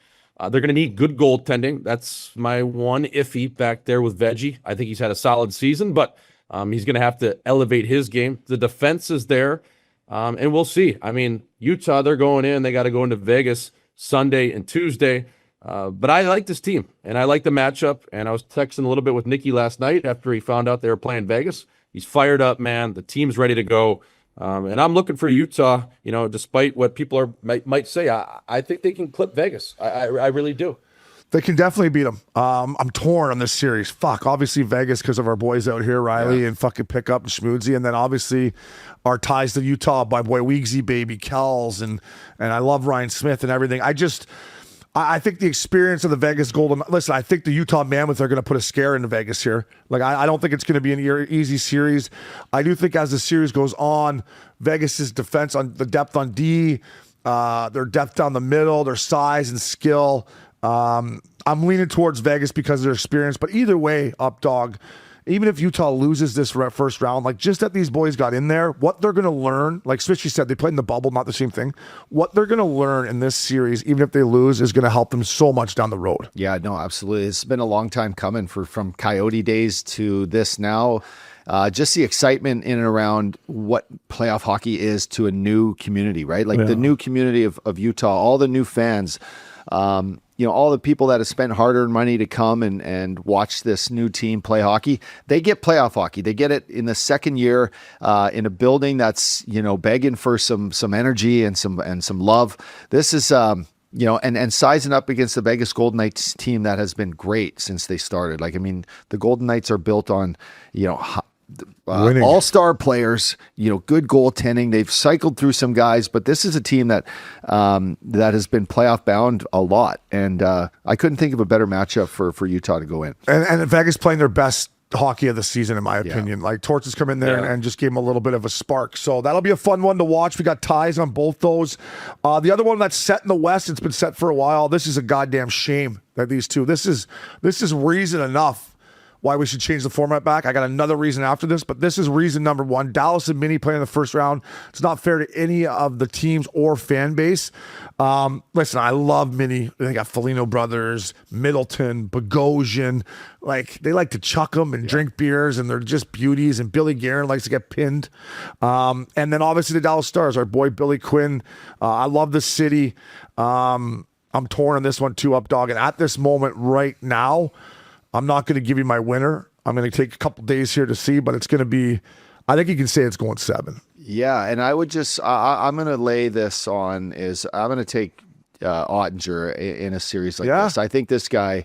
They're going to need good goaltending. That's my one iffy back there with Veggie. I think he's had a solid season, but he's going to have to elevate his game. The defense is there, and we'll see. I mean, Utah, they're going in. They got to go into Vegas Sunday and Tuesday. But I like this team, and I like the matchup. And I was texting a little bit with Nicky last night after he found out they were playing Vegas. He's fired up, man. The team's ready to go. And I'm looking for Utah, despite what people might say. I think they can clip Vegas. I really do. They can definitely beat them. I'm torn on this series. Fuck, obviously Vegas because of our boys out here, Riley and fucking Pickup and Schmoozy, and then obviously our ties to Utah by boy Weegsy, baby, Kells, and I love Ryan Smith and everything. I think the experience of the Vegas Golden... Listen, I think the Utah Mammoth are going to put a scare into Vegas here. Like, I don't think it's going to be an easy series. I do think as the series goes on, Vegas's defense on the depth on D, their depth down the middle, their size and skill. I'm leaning towards Vegas because of their experience. But either way, Updog, even if Utah loses this first round, like just that these boys got in there, what they're going to learn, like Switchy said, they played in the bubble, not the same thing. What they're going to learn in this series, even if they lose, is going to help them so much down the road. Yeah, no, absolutely. It's been a long time coming from Coyote days to this now. Just the excitement in and around what playoff hockey is to a new community, right? Like the new community of Utah, all the new fans, all the people that have spent hard-earned money to come and watch this new team play hockey, they get playoff hockey. They get it in the second year in a building that's begging for some energy and some love. This is and sizing up against the Vegas Golden Knights team that has been great since they started. Like, I mean, the Golden Knights are built on all-star players, good goaltending. They've cycled through some guys, but this is a team that has been playoff bound a lot. And I couldn't think of a better matchup for Utah to go in. And Vegas playing their best hockey of the season, in my opinion. Like Torts has come in there and just gave him a little bit of a spark. So that'll be a fun one to watch. We got ties on both those. The other one that's set in the West, it's been set for a while. This is a goddamn shame that these two. This is reason enough why we should change the format back. I got another reason after this, but this is reason number one. Dallas and Mini playing in the first round. It's not fair to any of the teams or fan base. Listen, I love Mini. They got Foligno brothers, Middleton, Bogosian. Like, they like to chuck them and drink beers, and they're just beauties. And Billy Guerin likes to get pinned. And then obviously the Dallas Stars, our boy Billy Quinn. I love the city. I'm torn on this one too, Updog. And at this moment right now, I'm not going to give you my winner. I'm going to take a couple days here to see, but it's going to be, I think you can say it's going 7. Yeah, and I would just, I'm going to lay this on is I'm going to take Ottinger in a series like this. I think this guy,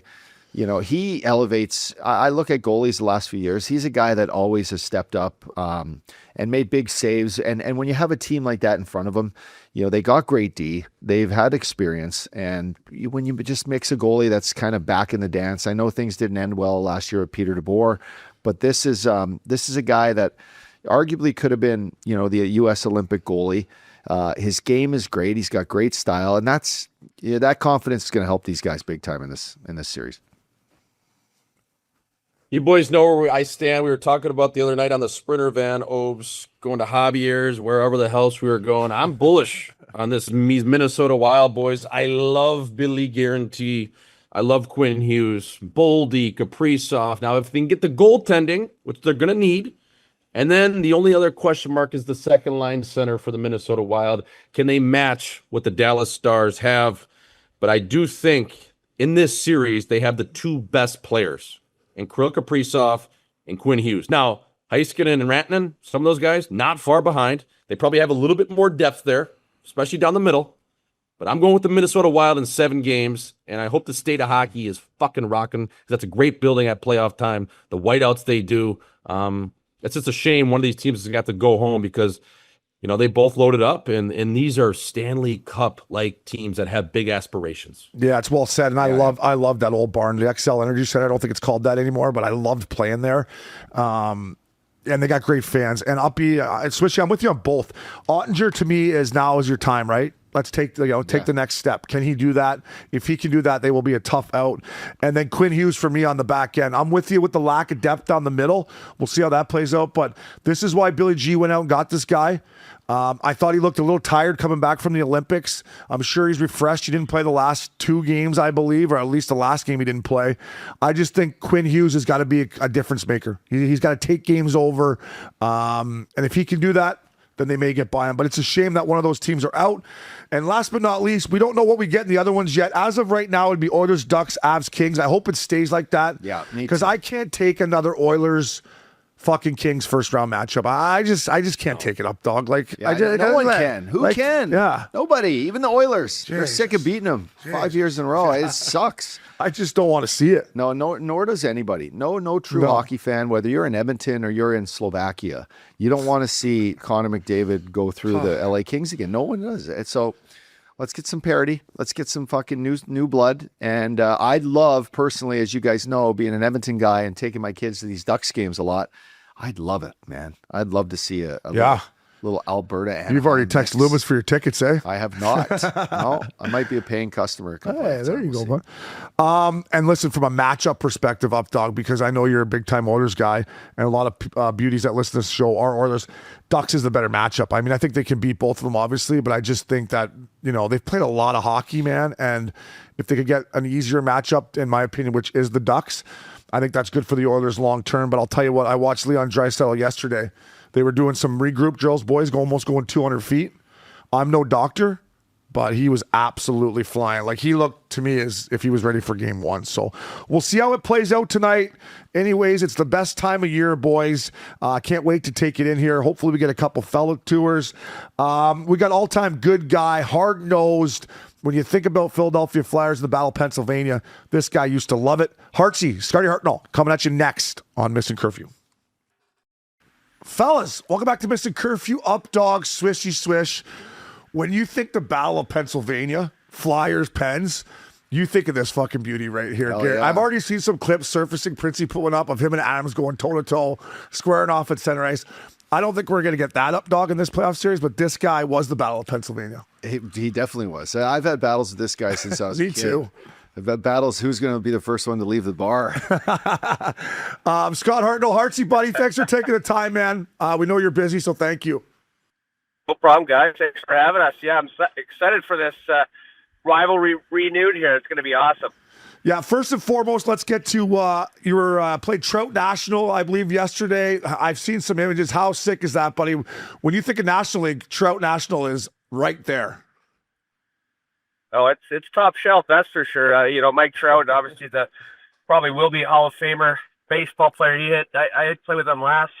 he elevates. I look at goalies the last few years. He's a guy that always has stepped up and made big saves. And when you have a team like that in front of them, they got great D. They've had experience. And when you just mix a goalie that's kind of back in the dance, I know things didn't end well last year with Peter DeBoer, but this is a guy that arguably could have been, the U.S. Olympic goalie. His game is great. He's got great style. And that confidence is going to help these guys big time in this series. You boys know where I stand. We were talking about the other night on the Sprinter van, Obes, going to Javier's, wherever the hell we were going. I'm bullish on these Minnesota Wild boys. I love Billy Guarantee. I love Quinn Hughes, Boldy, Kaprizov. Now, if they can get the goaltending, which they're going to need, and then the only other question mark is the second line center for the Minnesota Wild. Can they match what the Dallas Stars have? But I do think in this series, they have the two best players, and Kirill Kaprizov and Quinn Hughes. Now, Heiskanen and Rantanen, some of those guys, not far behind. They probably have a little bit more depth there, especially down the middle. But I'm going with the Minnesota Wild in 7 games, and I hope the state of hockey is fucking rocking. That's a great building at playoff time. The whiteouts they do. It's just a shame one of these teams has got to go home because, they both loaded up, and these are Stanley Cup-like teams that have big aspirations. Yeah, it's well said, and I love that old barn, the XL Energy Center. I don't think it's called that anymore, but I loved playing there. And they got great fans. And Uppy, Swishy, I'm with you on both. Ottinger, to me, is now is your time, right? Let's take the next step. Can he do that? If he can do that, they will be a tough out. And then Quinn Hughes for me on the back end. I'm with you with the lack of depth down the middle. We'll see how that plays out. But this is why Billy G went out and got this guy. I thought he looked a little tired coming back from the Olympics. I'm sure he's refreshed. He didn't play the last 2 games, I believe, or at least the last game he didn't play. I just think Quinn Hughes has got to be a difference maker. He's got to take games over. And if he can do that, then they may get by him. But it's a shame that one of those teams are out. And last but not least, we don't know what we get in the other ones yet. As of right now, it'd be Oilers, Ducks, Avs, Kings. I hope it stays like that. Yeah, because I can't take another Oilers fucking Kings first round matchup. I just can't take it up, dog. Like no one can. Who can? Yeah, nobody. Even the Oilers. Jeez. They're sick of beating them 5 years in a row. It sucks. I just don't want to see it. No, nor does anybody. No true hockey fan, whether you're in Edmonton or you're in Slovakia, you don't want to see Connor McDavid go through the LA Kings again. No one does. And so let's get some parity. Let's get some fucking new blood. And I'd love, personally, as you guys know, being an Edmonton guy and taking my kids to these Ducks games a lot, I'd love it, man. I'd love to see a little Alberta. Anaheim You've already texted Loomis for your tickets, eh? I have not. No, I might be a paying customer. Hey, there you go, bud. And listen, from a matchup perspective, up dog, because I know you're a big time Oilers guy, and a lot of beauties that listen to this show are Oilers. Ducks is the better matchup. I mean, I think they can beat both of them, obviously, but I just think that they've played a lot of hockey, man, and if they could get an easier matchup, in my opinion, which is the Ducks, I think that's good for the Oilers long term. But I'll tell you what, I watched Leon Draisaitl yesterday. They were doing some regroup drills, boys, almost going 200 feet. I'm no doctor, but he was absolutely flying. Like, he looked to me as if he was ready for game 1. So we'll see how it plays out tonight. Anyways, it's the best time of year, boys. Can't wait to take it in here. Hopefully we get a couple fellow tours. We got all-time good guy, hard-nosed. When you think about Philadelphia Flyers and the Battle of Pennsylvania, this guy used to love it. Scotty Hartnell, coming at you next on Missin Curfew. Fellas, welcome back to Missin Curfew. Up dog, swishy swish. When you think the Battle of Pennsylvania, Flyers, Pens, you think of this fucking beauty right here. Yeah. I've already seen some clips surfacing, Princey pulling up of him and Adams going toe-to-toe, squaring off at center ice. I don't think we're going to get that up dog in this playoff series, but this guy was the Battle of Pennsylvania. He definitely was. I've had battles with this guy since I was Me a kid. too. I've had battles. Who's going to be the first one to leave the bar? Scott Hartnell, Hartsy, buddy, thanks for taking the time, man. We know you're busy, so thank you. No problem, guys. Thanks for having us. Yeah, I'm excited for this rivalry renewed here. It's going to be awesome. Yeah, first and foremost, let's get to you were played Trout National, I believe, yesterday. I've seen some images. How sick is that, buddy? When you think of National League, Trout National is right there. Oh, it's top shelf, that's for sure. Mike Trout, obviously probably will be Hall of Famer baseball player. I had played with him last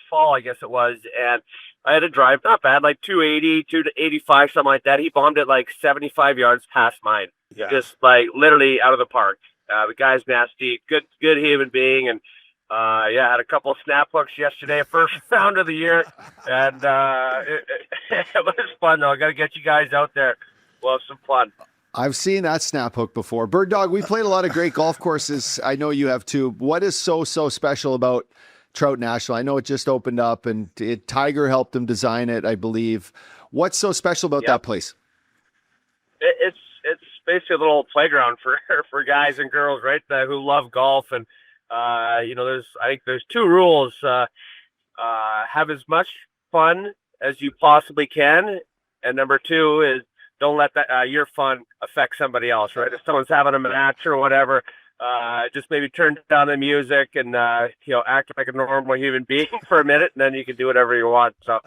fall, I guess it was, and I had to drive, not bad, like 280, 285, something like that. He bombed it like 75 yards past mine. Yeah. Just like literally out of the park. The guy's nasty, good human being, and had a couple of snap hooks yesterday, first round of the year, and it was fun though. I got to get you guys out there. We'll have some fun. I've seen that snap hook before. Bird Dog, we played a lot of great golf courses. I know you have too. What is so special about Trout National? I know it just opened up, and Tiger helped them design it, I believe. What's so special about that place? It's basically a little playground for guys and girls, right? Who love golf, and I think there's 2 rules: have as much fun as you possibly can, and number 2 is don't let that your fun affect somebody else, right? If someone's having a match or whatever, just maybe turn down the music and act like a normal human being for a minute, and then you can do whatever you want. So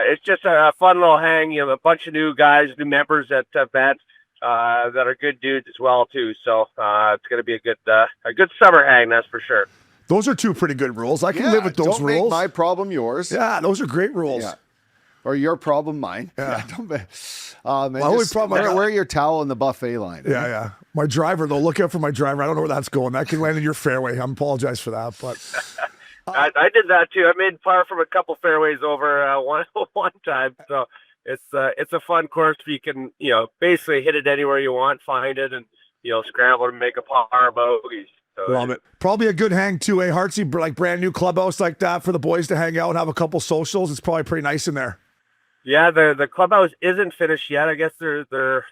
it's just a fun little hang. A bunch of new guys, new members at Bat that are good dudes as well too. So it's going to be a good summer hang, that's for sure. Those are 2 pretty good rules. I can live with those don't rules. Make my problem yours. Yeah, those are great rules. Yeah. Or your problem mine. Yeah. Man, my only problem, wear your towel in the buffet line. Yeah. My driver, though, look out for my driver. I don't know where that's going. That can land in your fairway. I apologize for that, but I did that too. I made par from a couple fairways over one time. So it's a fun course. You can basically hit it anywhere you want, find it, and scramble and make a par bogey. So love it. Probably a good hang too, Hartsy? Like brand new clubhouse like that for the boys to hang out and have a couple socials. It's probably pretty nice in there. Yeah, the clubhouse isn't finished yet. I guess they're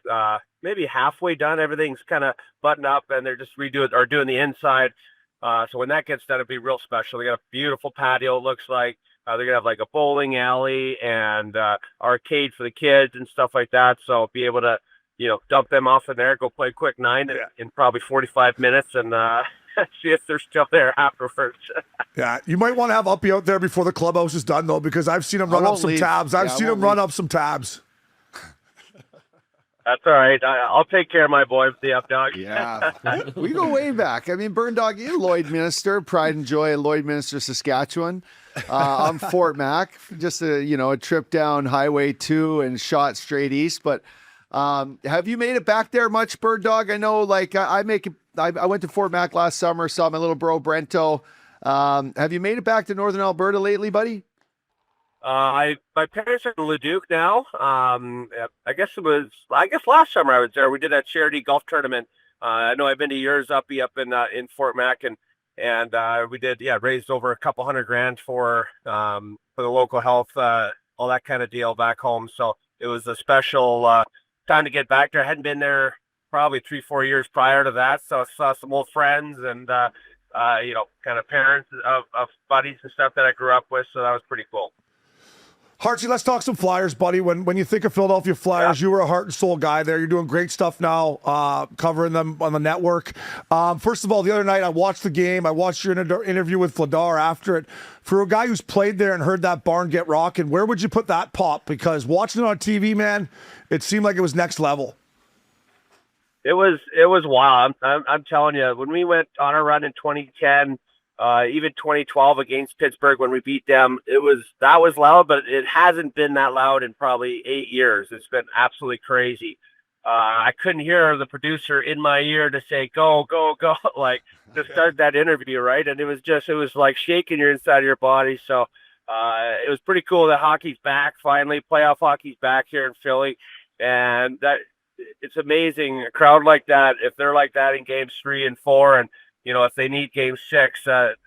maybe halfway done. Everything's kind of buttoned up, and they're just doing the inside. So when that gets done, it'll be real special. They got a beautiful patio. It looks like they're gonna have like a bowling alley and arcade for the kids and stuff like that. So be able to dump them off in there, go play a quick nine in probably 45 minutes, and see if they're still there afterwards. Yeah, you might want to have Uppy out there before the clubhouse is done, though, because I've seen him run up some tabs. I've seen him run up some tabs. That's all right. I'll take care of my boy, the up dog. Yeah, we go way back. I mean, Burn Dog, you Lloydminster, pride and joy of Lloydminster, Saskatchewan. I'm Fort Mac, just a trip down Highway 2 and shot straight east. But have you made it back there much, Bird Dog? I know, like I went to Fort Mac last summer, saw my little bro Brento. Have you made it back to Northern Alberta lately, buddy? My parents are in Leduc now. I guess last summer I was there. We did that charity golf tournament. I know I've been to yours up in Fort Mac, and we did raised over $200,000 for the local health, all that kind of deal back home. So it was a special time to get back there. I hadn't been there probably 3-4 years prior to that, so I saw some old friends and kind of parents of buddies and stuff that I grew up with. So that was pretty cool. Hartsey, let's talk some Flyers, buddy. When you think of Philadelphia Flyers, you were a heart and soul guy there. You're doing great stuff now, covering them on the network. First of all, the other night I watched the game. I watched your interview with Vladar after it. For a guy who's played there and heard that barn get rocking, where would you put that pop? Because watching it on TV, man, it seemed like it was next level. It was wild. I'm telling you, when we went on a run in 2010, even 2012 against Pittsburgh when we beat them, that was loud, but it hasn't been that loud in probably 8 years. It's been absolutely crazy. I couldn't hear the producer in my ear to say go go go like to start that interview, right? And it was like shaking your inside of your body. So it was pretty cool that hockey's back finally. Playoff hockey's back here in Philly, and that it's amazing. A crowd like that, if they're like that in games 3 and 4, and if they need game 6,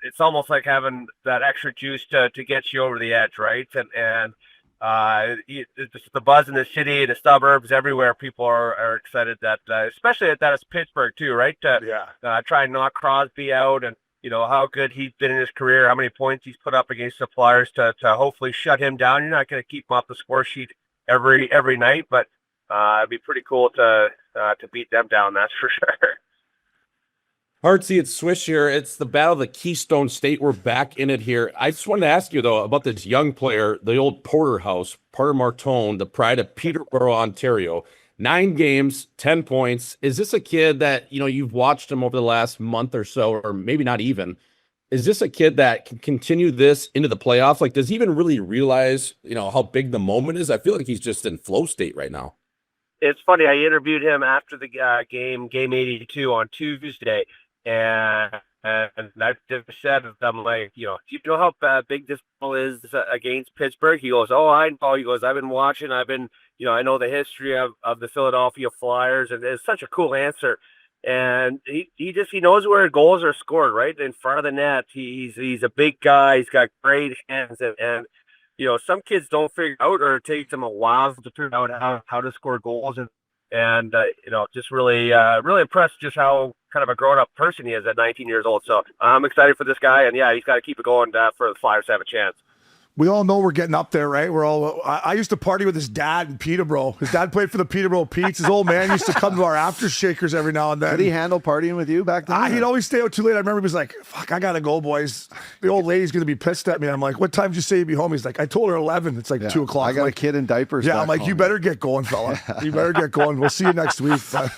it's almost like having that extra juice to get you over the edge, right? And the buzz in the city, the suburbs, everywhere, people are excited that, especially that it's Pittsburgh too, right? Try and knock Crosby out, and how good he's been in his career, how many points he's put up against the Flyers to hopefully shut him down. You're not going to keep him off the score sheet every night, but it'd be pretty cool to beat them down. That's for sure. Hartsey, it's Swish here. It's the Battle of the Keystone State. We're back in it here. I just wanted to ask you, though, about this young player, the old Porterhouse, Porter Martone, the pride of Peterborough, Ontario. 9 games, 10 points. Is this a kid that, you've watched him over the last month or so, or maybe not even? Is this a kid that can continue this into the playoffs? Like, does he even really realize, how big the moment is? I feel like he's just in flow state right now. It's funny. I interviewed him after the game 82 on Tuesday. And I just said to them, like, do you know how big this ball is against Pittsburgh? He goes, oh, I know. He goes, I've been watching. I know the history of the Philadelphia Flyers, and it's such a cool answer. And he knows where goals are scored, right in front of the net. He's a big guy. He's got great hands, and some kids don't figure out, or it takes them a while to figure out how to score goals, and just really impressed just how kind of a grown-up person he is at 19 years old. So I'm excited for this guy, and he's got to keep it going for the Flyers to have a chance. We all know we're getting up there, right? I used to party with his dad in Peterborough. His dad played for the Peterborough Petes. His old man used to come to our after shakers every now and then. Did he handle partying with you back then? He'd always stay out too late. I remember he was like, fuck, I got to go, boys. The old lady's going to be pissed at me. I'm like, what time did you say you'd be home? He's like, I told her 11. It's like 2 o'clock. I got a kid in diapers. Yeah, I'm like, you better get going, fella. You better get going. We'll see you next week. But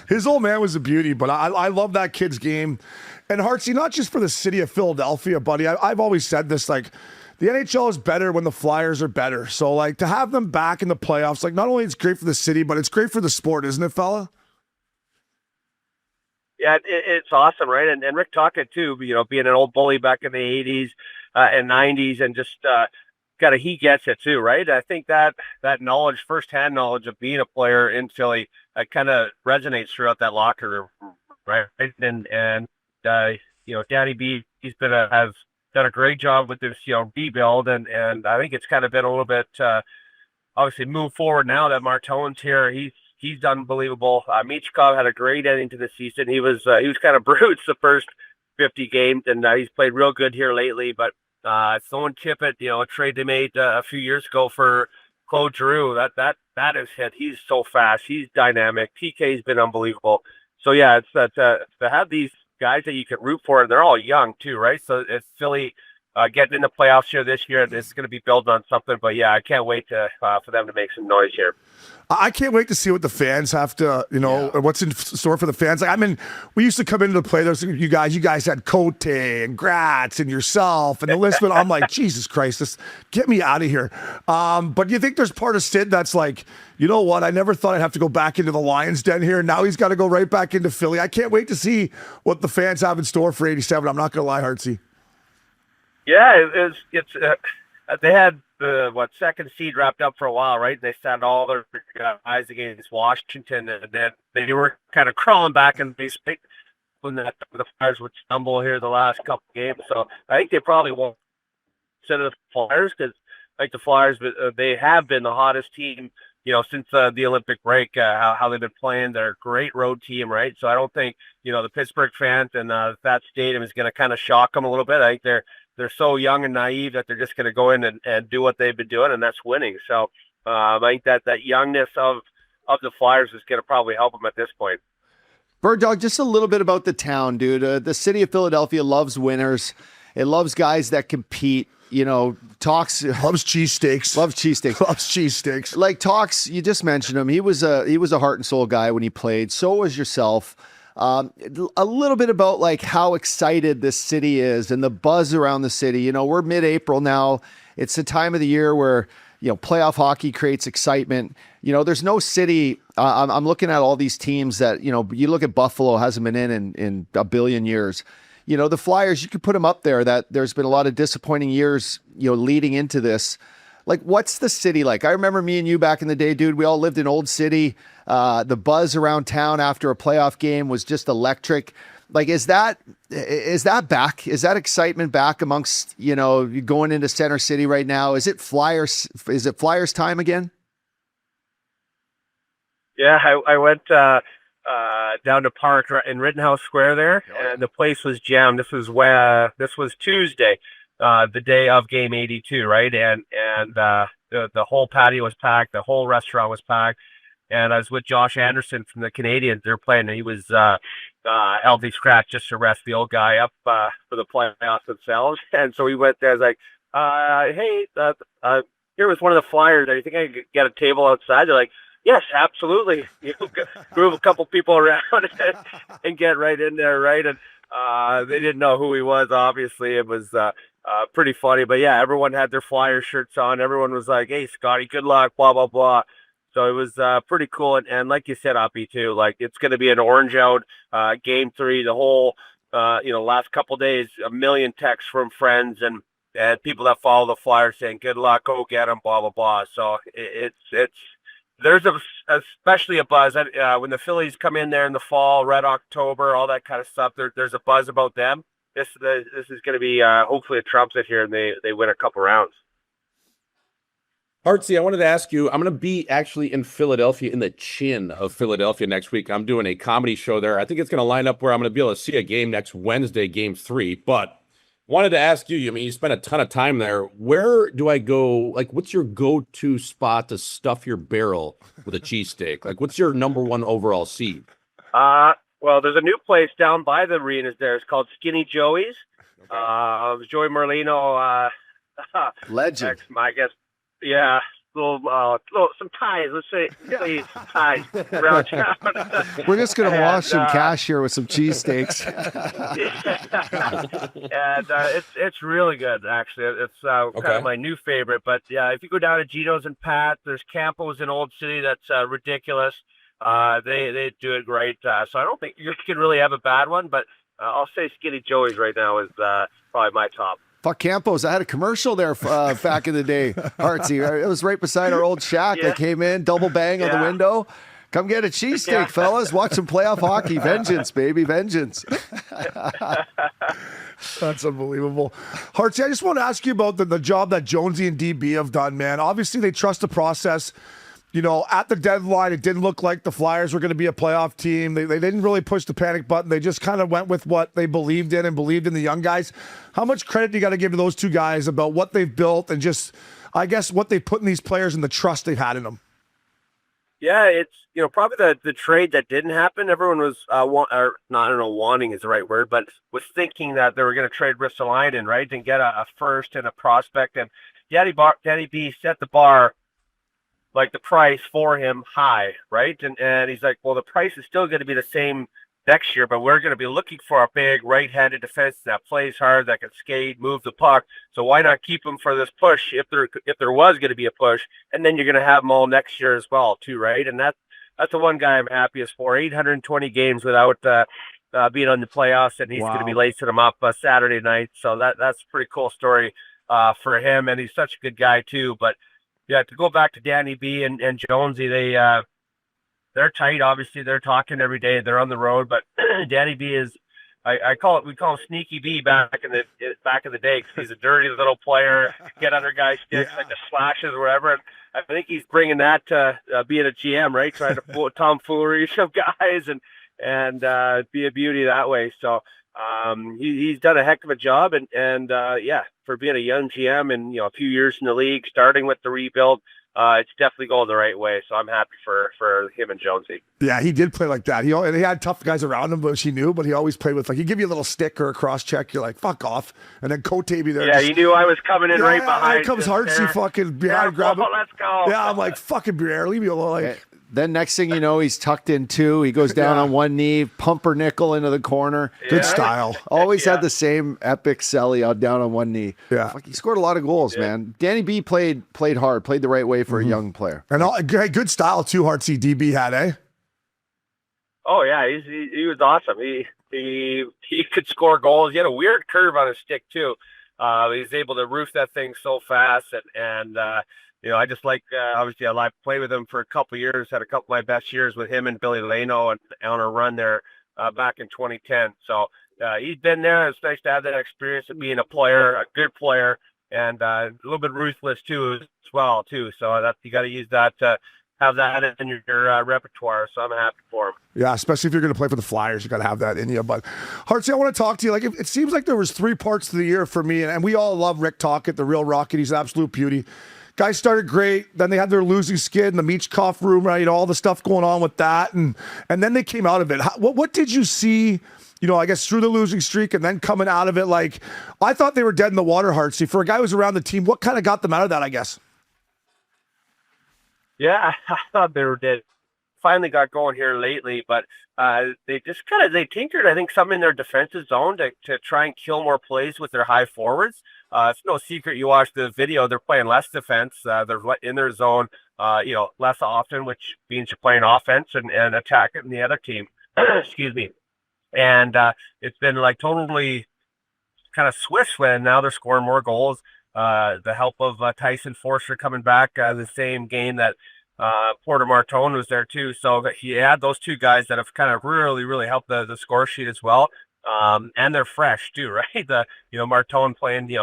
his old man was a beauty, but I love that kid's game. And Hartsey, not just for the city of Philadelphia, buddy. I've always said this, like, the NHL is better when the Flyers are better. So, like, to have them back in the playoffs, like, not only it's great for the city, but it's great for the sport, isn't it, fella? Yeah, it's awesome, right? And Rick Tocchet, too, being an old bully back in the 80s and 90s, and just he gets it, too, right? I think that knowledge, firsthand knowledge of being a player in Philly, kind of resonates throughout that locker room, right? And Danny B, he's has done a great job with this, rebuild, and I think it's kind of been a little bit obviously move forward now that Martone's here. He's unbelievable. Michkov had a great ending to the season. He was kind of bruised the first 50 games, and he's played real good here lately. But throwing Tippett, a trade they made a few years ago for Claude Giroux, that is hit. He's so fast. He's dynamic. PK's been unbelievable. So yeah, it's that to have these guys that you can root for, and they're all young too, right? So it's Philly getting in the playoffs here this year. It's going to be building on something. But yeah, I can't wait for them to make some noise here. I can't wait to see what the fans have to, what's in store for the fans. Like, I mean, we used to come into the play. There's you guys had Cote and Gratz and yourself and the list. But I'm like, Jesus Christ, just get me out of here. But do you think there's part of Sid that's like, you know what? I never thought I'd have to go back into the Lions den here. Now he's got to go right back into Philly. I can't wait to see what the fans have in store for 87. I'm not going to lie, Hartsey. Yeah, they had the second seed wrapped up for a while, right? They sent all their guys against Washington, and then they were kind of crawling back in basically when the Flyers would stumble here the last couple games. So I think they probably won't set of the Flyers because like the Flyers, they have been the hottest team, since the Olympic break. How they've been playing, they're a great road team, right? So I don't think the Pittsburgh fans and that stadium is going to kind of shock them a little bit. I think they're so young and naive that they're just going to go in and do what they've been doing, and that's winning. So I think that youngness of the Flyers is going to probably help them at this point. Bird Dog, just a little bit about the town, dude. The city of Philadelphia loves winners. It loves guys that compete. Loves cheesesteaks. Loves cheesesteaks. Like Talks, you just mentioned him. He was a heart and soul guy when he played. So was yourself. A little bit about like how excited this city is and the buzz around the city. We're mid-April now. It's the time of the year where, playoff hockey creates excitement. There's no city. I'm looking at all these teams that, you look at Buffalo, hasn't been in a billion years. The Flyers, you could put them up there. That there's been a lot of disappointing years, leading into this. Like, what's the city like? I remember me and you back in the day, dude. We all lived in Old City. The buzz around town after a playoff game was just electric. Like, is that back? Is that excitement back amongst, going into Center City right now? Is it Flyers time again? Yeah, I went down to Park in Rittenhouse Square there, and the place was jammed. This was Tuesday. The day of game 82, right? And the whole patio was packed. The whole restaurant was packed. And I was with Josh Anderson from the Canadiens. They're playing, and he was healthy scratch just to rest the old guy up for the playoffs themselves. And so we went there. I was like, hey, here was one of the Flyers. Do you think I could get a table outside? They're like, yes, absolutely. Move a couple people around and get right in there, right? And they didn't know who he was, obviously. It was pretty funny. But, yeah, everyone had their Flyers shirts on. Everyone was like, hey, Scotty, good luck, blah, blah, blah. So it was pretty cool. And like you said, Oppie, too, like it's going to be an orange out game 3. The whole, last couple days, a million texts from friends and people that follow the Flyers saying, good luck, go get them, blah, blah, blah. So there's especially a buzz when the Phillies come in there in the fall, Red October, all that kind of stuff. There's a buzz about them. This is going to be hopefully a Trump's it here and they win a couple rounds. Hartsey, I wanted to ask you, I'm going to be actually in Philadelphia, in the chin of Philadelphia next week. I'm doing a comedy show there. I think it's going to line up where I'm going to be able to see a game next Wednesday, game 3. But wanted to ask you, you spent a ton of time there. Where do I go? Like, what's your go-to spot to stuff your barrel with a cheesesteak? Like, what's your number one overall seat? Well, there's a new place down by the arenas there. It's called Skinny Joey's. Okay. Joey Merlino. Legend. I guess. Yeah, some ties. Let's say ties around town. We're just gonna wash some cash here with some cheesesteaks. And it's really good, actually. It's kind of my new favorite. But yeah, if you go down to Gino's and Pat, there's Campos in Old City. That's ridiculous. They do it great. So I don't think you can really have a bad one. But I'll say Skinny Joey's right now is probably my top. Fuck Campos. I had a commercial there back in the day, Hartsey. It was right beside our old shack. I came in, double bang on the window. Come get a cheesesteak, fellas. Watch some playoff hockey. Vengeance, baby. Vengeance. That's unbelievable. Hartsey, I just want to ask you about the job that Jonesy and DB have done, man. Obviously, they trust the process. You know, at the deadline, it didn't look like the Flyers were going to be a playoff team. They didn't really push the panic button. They just kind of went with what they believed in and believed in the young guys. How much credit do you got to give to those two guys about what they've built and just, I guess, what they put in these players and the trust they've had in them? Yeah, it's probably the trade that didn't happen. Everyone was I don't know, wanting is the right word, but was thinking that they were going to trade Ristolainen, right, and get a first and a prospect. And Danny B set the bar, like the price for him high, right? And he's like, well, the price is still going to be the same next year, but we're going to be looking for a big right-handed defense that plays hard, that can skate, move the puck. So why not keep him for this push if there was going to be a push, and then you're going to have them all next year as well, too, right? And that's the one guy I'm happiest for. 820 games without being on the playoffs, and he's going to be lacing them up Saturday night. So that's a pretty cool story for him, and he's such a good guy too. But yeah, to go back to Danny B and Jonesy, they're tight. Obviously, they're talking every day. They're on the road, but Danny B is, we call him Sneaky B back in the day, because he's a dirty little player, get under guys' sticks, like the slashes or whatever. And I think he's bringing that to being a GM, right? Trying to fool tomfoolery of guys and be a beauty that way. So he's done a heck of a job, and yeah, for being a young GM and a few years in the league, starting with the rebuild. It's definitely going the right way, so I'm happy for him and Jonesy. Yeah, he did play like that. He had tough guys around him, which he knew, but he always played with, like, he'd give you a little stick or a cross check. You're like, fuck off. And then Cote be there. Yeah, he knew I was coming in right behind. Here comes Hartsey fucking behind, grab it. Let's go. Yeah, I'm like, fucking Briere, leave me alone. Like, then next thing you know, he's tucked in two. He goes down on one knee, pumpernickel into the corner. Good style. Always had the same epic celly down on one knee. Yeah. He scored a lot of goals, man. Danny B played hard, played the right way for a young player. And good style too, Hartsey DB had, eh? Oh yeah, he was awesome. He could score goals. He had a weird curve on his stick too. He's able to roof that thing so fast, and I just like, obviously I played with him for a couple of years, had a couple of my best years with him and Billy Leno and on a run there back in 2010. So he's been there. It's nice to have that experience of being a player, a good player, and a little bit ruthless too as well too. So you got to use that to have that in your repertoire. So I'm happy for him. Yeah, especially if you're going to play for the Flyers, you got to have that in you. But Hartsey, I want to talk to you. Like, it seems like there was 3 parts to the year for me, and we all love Rick Tocchet, the real Rocket. He's an absolute beauty. Guys started great. Then they had their losing skid in the Michkov room, right? All the stuff going on with that. And then they came out of it. What did you see, I guess through the losing streak and then coming out of it? Like, I thought they were dead in the water, Hartsey. For a guy who was around the team, what kind of got them out of that, I guess? Yeah, I thought they were dead. Finally got going here lately, but they just they tinkered, I think, some in their defensive zone to try and kill more plays with their high forwards. It's no secret, you watch the video, they're playing less defense. They're in their zone, less often, which means you're playing offense and attacking the other team. Excuse me. And it's been like totally kind of swish when now they're scoring more goals. The help of Tyson Forster coming back the same game that Porter Martone was there too. So he had those two guys that have kind of really, really helped the score sheet as well. And they're fresh too, right? Martone playing,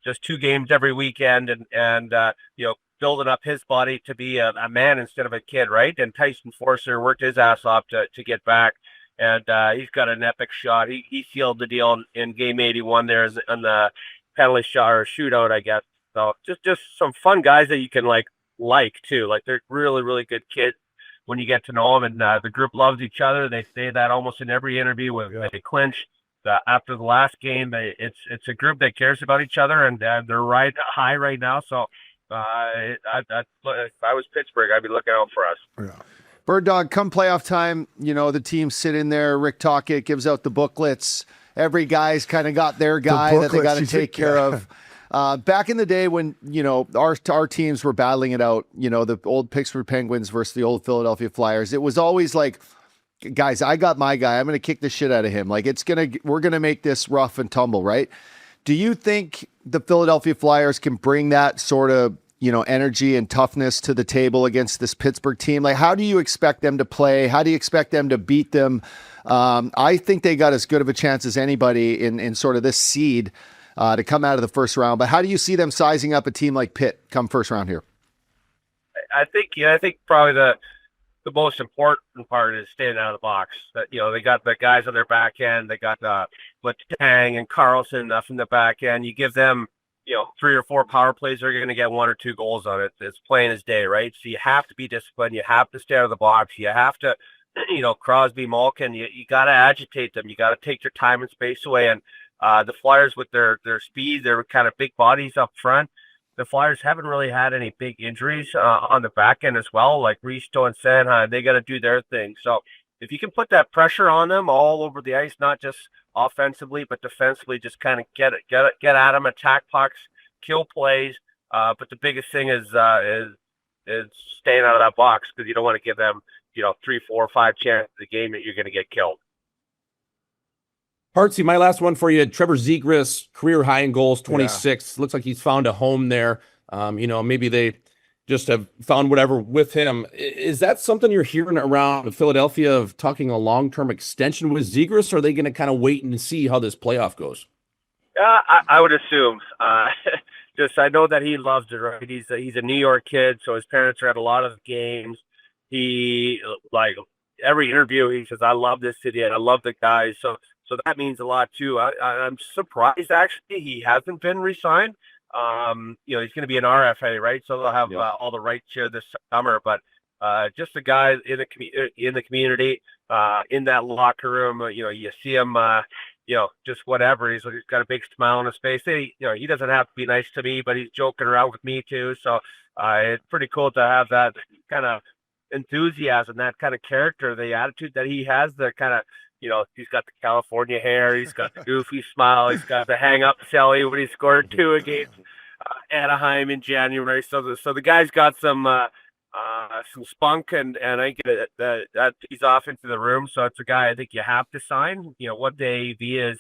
just 2 games every weekend and building up his body to be a man instead of a kid, right? And Tyson Forster worked his ass off to get back. And he's got an epic shot. He sealed the deal in game 81 there on the penalty shot or shootout, I guess. So just some fun guys that you can like too. Like, they're really, really good kids when you get to know them, and the group loves each other. They say that almost in every interview when they clinch. After the last game, it's a group that cares about each other, and they're right high right now. So if I was Pittsburgh, I'd be looking out for us. Yeah. Bird Dog, come playoff time, the teams sit in there. Rick Tocchet gives out the booklets. Every guy's kind of got their guy that they got to take care of. Back in the day when, our teams were battling it out, the old Pittsburgh Penguins versus the old Philadelphia Flyers, it was always like, guys, I got my guy. I'm going to kick the shit out of him. Like, we're going to make this rough and tumble, right? Do you think the Philadelphia Flyers can bring that sort of energy and toughness to the table against this Pittsburgh team? Like, how do you expect them to play? How do you expect them to beat them? I think they got as good of a chance as anybody in sort of this seed to come out of the first round. But how do you see them sizing up a team like Pitt come first round here? I think probably the most important part is staying out of the box. That they got the guys on their back end. They got Letang and Carlson from the back end. You give them 3 or 4 power plays, they're going to get 1 or 2 goals on it. It's plain as day, right? So you have to be disciplined. You have to stay out of the box. You have to, Crosby, Malkin. You got to agitate them. You got to take their time and space away. And the Flyers with their speed, their kind of big bodies up front. The Flyers haven't really had any big injuries on the back end as well, like Risto and Sanheim. They got to do their thing. So if you can put that pressure on them all over the ice, not just offensively but defensively, just kind of get at them, attack pucks, kill plays. But the biggest thing is staying out of that box, because you don't want to give them 3, 4, 5 chances a game that you're going to get killed. Hartsey, my last one for you. Trevor Zegras, career high in goals, 26. Looks like he's found a home there. Maybe they just have found whatever with him. Is that something you're hearing around Philadelphia, of talking a long-term extension with Zegras, or are they going to kind of wait and see how this playoff goes? I would assume. I know that he loves it, right? He's a New York kid, so his parents are at a lot of games. He, like, every interview, he says, I love this city and I love the guys. So that means a lot too. I'm surprised actually he hasn't been re-signed. He's going to be an RFA, right? So they'll have all the rights here this summer. But just a guy in the community, in that locker room. You see him, just whatever. He's got a big smile on his face. He doesn't have to be nice to me, but he's joking around with me too. So it's pretty cool to have that kind of enthusiasm, that kind of character, the attitude that he has, the kind of, he's got the California hair, he's got the goofy smile, he's got the hang up celly when he scored 2 against Anaheim in January. So the guy's got some spunk, and I get that he's off into the room. So it's a guy I think you have to sign. What the AV is,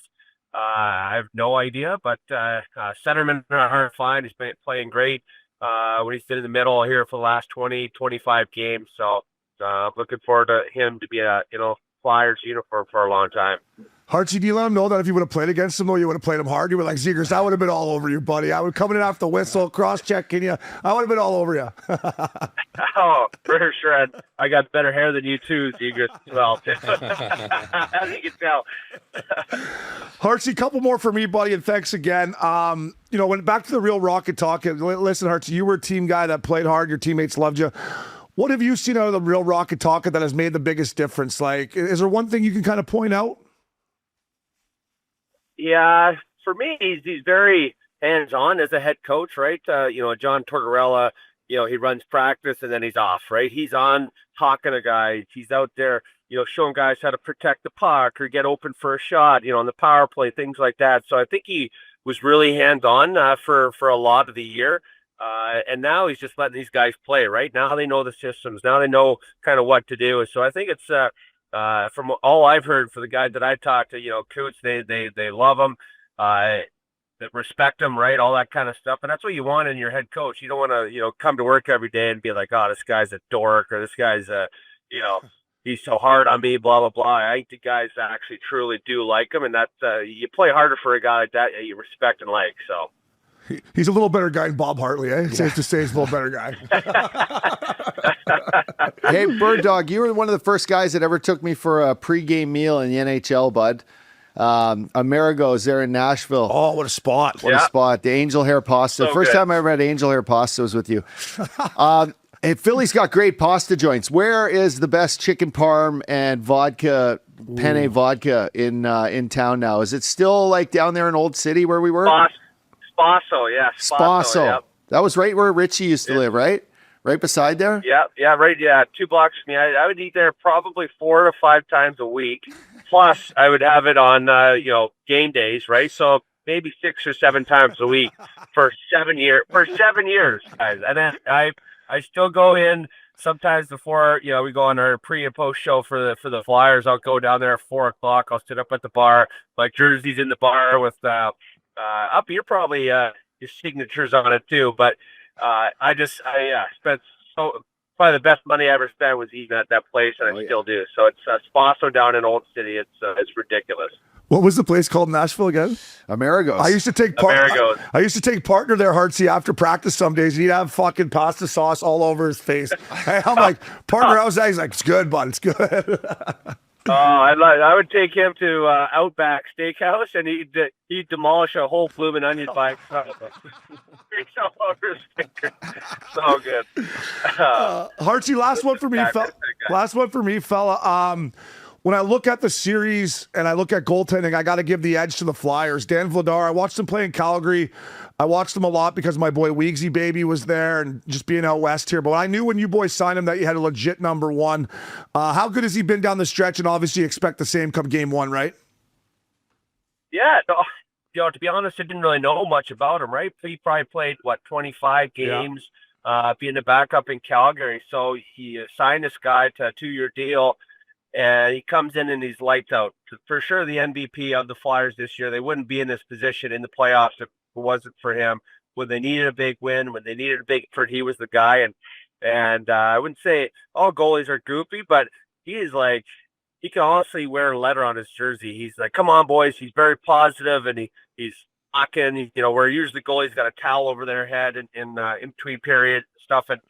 I have no idea, but centermen are hard to find. He's been playing great when he's been in the middle here for the last 20, 25 games. So I'm looking forward to him to be a Flyers uniform for a long time. Hartsey, do you let him know that if you would have played against him, though, you would have played him hard? You were like, Zegras, I would have been all over you, buddy. I would come in off the whistle, cross-checking you. I would have been all over you. Oh, for sure. I got better hair than you too, Zegras, as well. As you can tell. Hartsey, couple more for me, buddy, and thanks again. When back to the real Rocket talk, listen, Hartsey, you were a team guy that played hard. Your teammates loved you. What have you seen out of the real Rocket Talker that has made the biggest difference? Like, is there one thing you can kind of point out? Yeah, for me, he's very hands-on as a head coach, right? John Tortorella, he runs practice and then he's off, right? He's on talking to guys. He's out there, showing guys how to protect the puck or get open for a shot, on the power play, things like that. So I think he was really hands-on for a lot of the year. And now he's just letting these guys play, right? Now they know the systems. Now they know kind of what to do. So I think it's from all I've heard for the guy that I talked to, Coots, they love him, they respect him, right? All that kind of stuff. And that's what you want in your head coach. You don't want to, come to work every day and be like, oh, this guy's a dork, or this guy's he's so hard on me, blah, blah, blah. I think the guys actually truly do like him, and that you play harder for a guy like that you respect and like, so. He's a little better guy than Bob Hartley, eh? It's safe to say he's a little better guy. Hey, Bird Dog, you were one of the first guys that ever took me for a pregame meal in the NHL, bud. Amerigo's there in Nashville. Oh, what a spot. What a spot. The Angel Hair Pasta. So First good. time I ever had Angel Hair Pasta was with you. Hey, Philly's got great pasta joints. Where is the best chicken parm and vodka, penne vodka in town now? Is it still like down there in Old City where we were? Spasso, yeah. Spasso. Yep. That was right where Richie used to live, right? Right beside there? Yeah, right. Yeah, 2 blocks from me. I would eat there probably 4 to 5 times a week. Plus, I would have it on, game days, right? So maybe 6 or 7 times a week for 7 years. For 7 years, guys. And then I still go in sometimes before we go on our pre and post show for the Flyers. I'll go down there at 4:00. I'll sit up at the bar, like jerseys in the bar with up here probably your signatures on it too. But I spent probably the best money I ever spent was eating at that place, and I still do. So it's Spasso down in Old City. It's ridiculous. What was the place called in Nashville again? Amerigos. I used to take I used to take partner there, Hartsey, after practice some days. He'd have fucking pasta sauce all over his face. Hey, I'm like, partner, how's that? He's like, it's good, bud. It's good. I would take him to Outback Steakhouse, and he'd demolish a whole blooming onion by himself. all over his finger. So good. Hartsey, last one for me, fella. When I look at the series and I look at goaltending, I got to give the edge to the Flyers. Dan Vladar, I watched him play in Calgary. I watched him a lot because my boy Weegsy Baby was there and just being out west here. But I knew when you boys signed him that you had a legit number one. How good has he been down the stretch? And obviously expect the same come game one, right? Yeah. To be honest, I didn't really know much about him, right? He probably played, 25 games being the backup in Calgary. So he signed this guy to a 2-year deal. And he comes in and he's lights out. For sure, the MVP of the Flyers this year. They wouldn't be in this position in the playoffs if it wasn't for him. When they needed a big win, when they needed a big effort, he was the guy. And I wouldn't say all goalies are goofy, but he is like, he can honestly wear a letter on his jersey. He's like, come on, boys. He's very positive, and he's talking. Where usually goalies got a towel over their head in between period stuff, and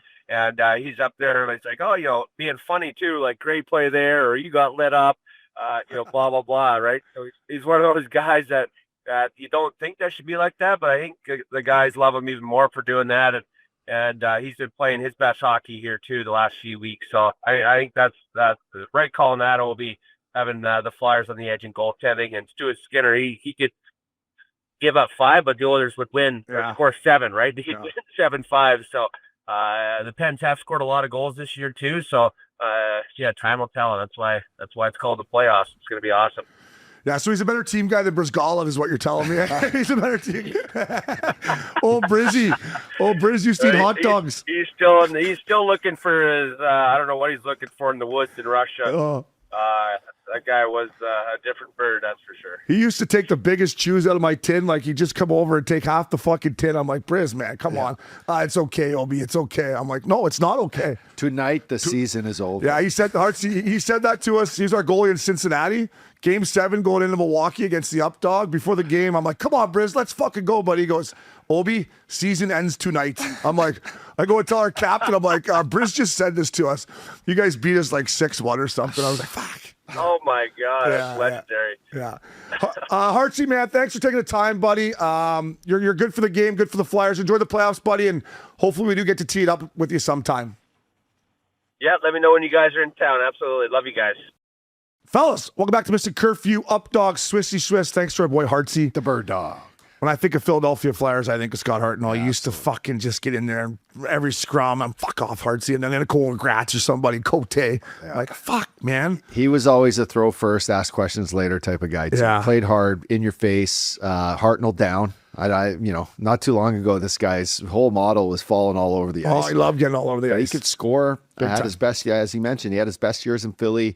he's up there and he's like, oh, being funny too, like great play there, or you got lit up, blah, blah, blah, right? So he's one of those guys that you don't think that should be like that, but I think the guys love him even more for doing that. And he's been playing his best hockey here too the last few weeks. So I think that's the right call on that. Will be having the Flyers on the edge in goaltending. And Stuart Skinner, he could give up 5, but the Oilers would win, or score 7, right? He'd win 7-5. So the Pens have scored a lot of goals this year too. So time will tell. And that's why it's called the playoffs. It's going to be awesome. Yeah, so he's a better team guy than Brizgalov is what you're telling me. He's a better team. Briz used to eat hot dogs. He's still looking for his, I don't know what he's looking for in the woods in Russia. That guy was a different bird, that's for sure. He used to take the biggest chews out of my tin. Like, he'd just come over and take half the fucking tin. I'm like, Briz, man, come on. It's okay, Obi. It's okay. I'm like, no, it's not okay. Tonight, the season is over. Yeah, he said that to us. He's our goalie in Cincinnati. Game 7 going into Milwaukee against the Updog. Before the game, I'm like, come on, Briz, let's fucking go, buddy. He goes, Obi, season ends tonight. I'm like, I go and tell our captain, I'm like, Briz just said this to us. You guys beat us like 6-1 or something. I was like, fuck. Oh my God, that's legendary. Yeah. Hartsey, man, thanks for taking the time, buddy. You're good for the game, good for the Flyers. Enjoy the playoffs, buddy, and hopefully we do get to tee it up with you sometime. Yeah, let me know when you guys are in town. Absolutely. Love you guys. Fellas, welcome back to Missin Curfew, Updog, Swissy Swiss. Thanks to our boy Hartsey. The Bird Dog. When I think of Philadelphia Flyers, I think of Scott Hartnell. He used to fucking just get in there and every scrum, I'm fuck off Hartsey, and then Nicole Gratz or somebody, Cote. Like, fuck, man. He was always a throw first, ask questions later type of guy. Too. Yeah. Played hard, in your face, Hartnell down. I not too long ago, this guy's whole model was falling all over the ice. Oh, he loved getting all over the ice. He could score. Had his best, as he mentioned, he had his best years in Philly.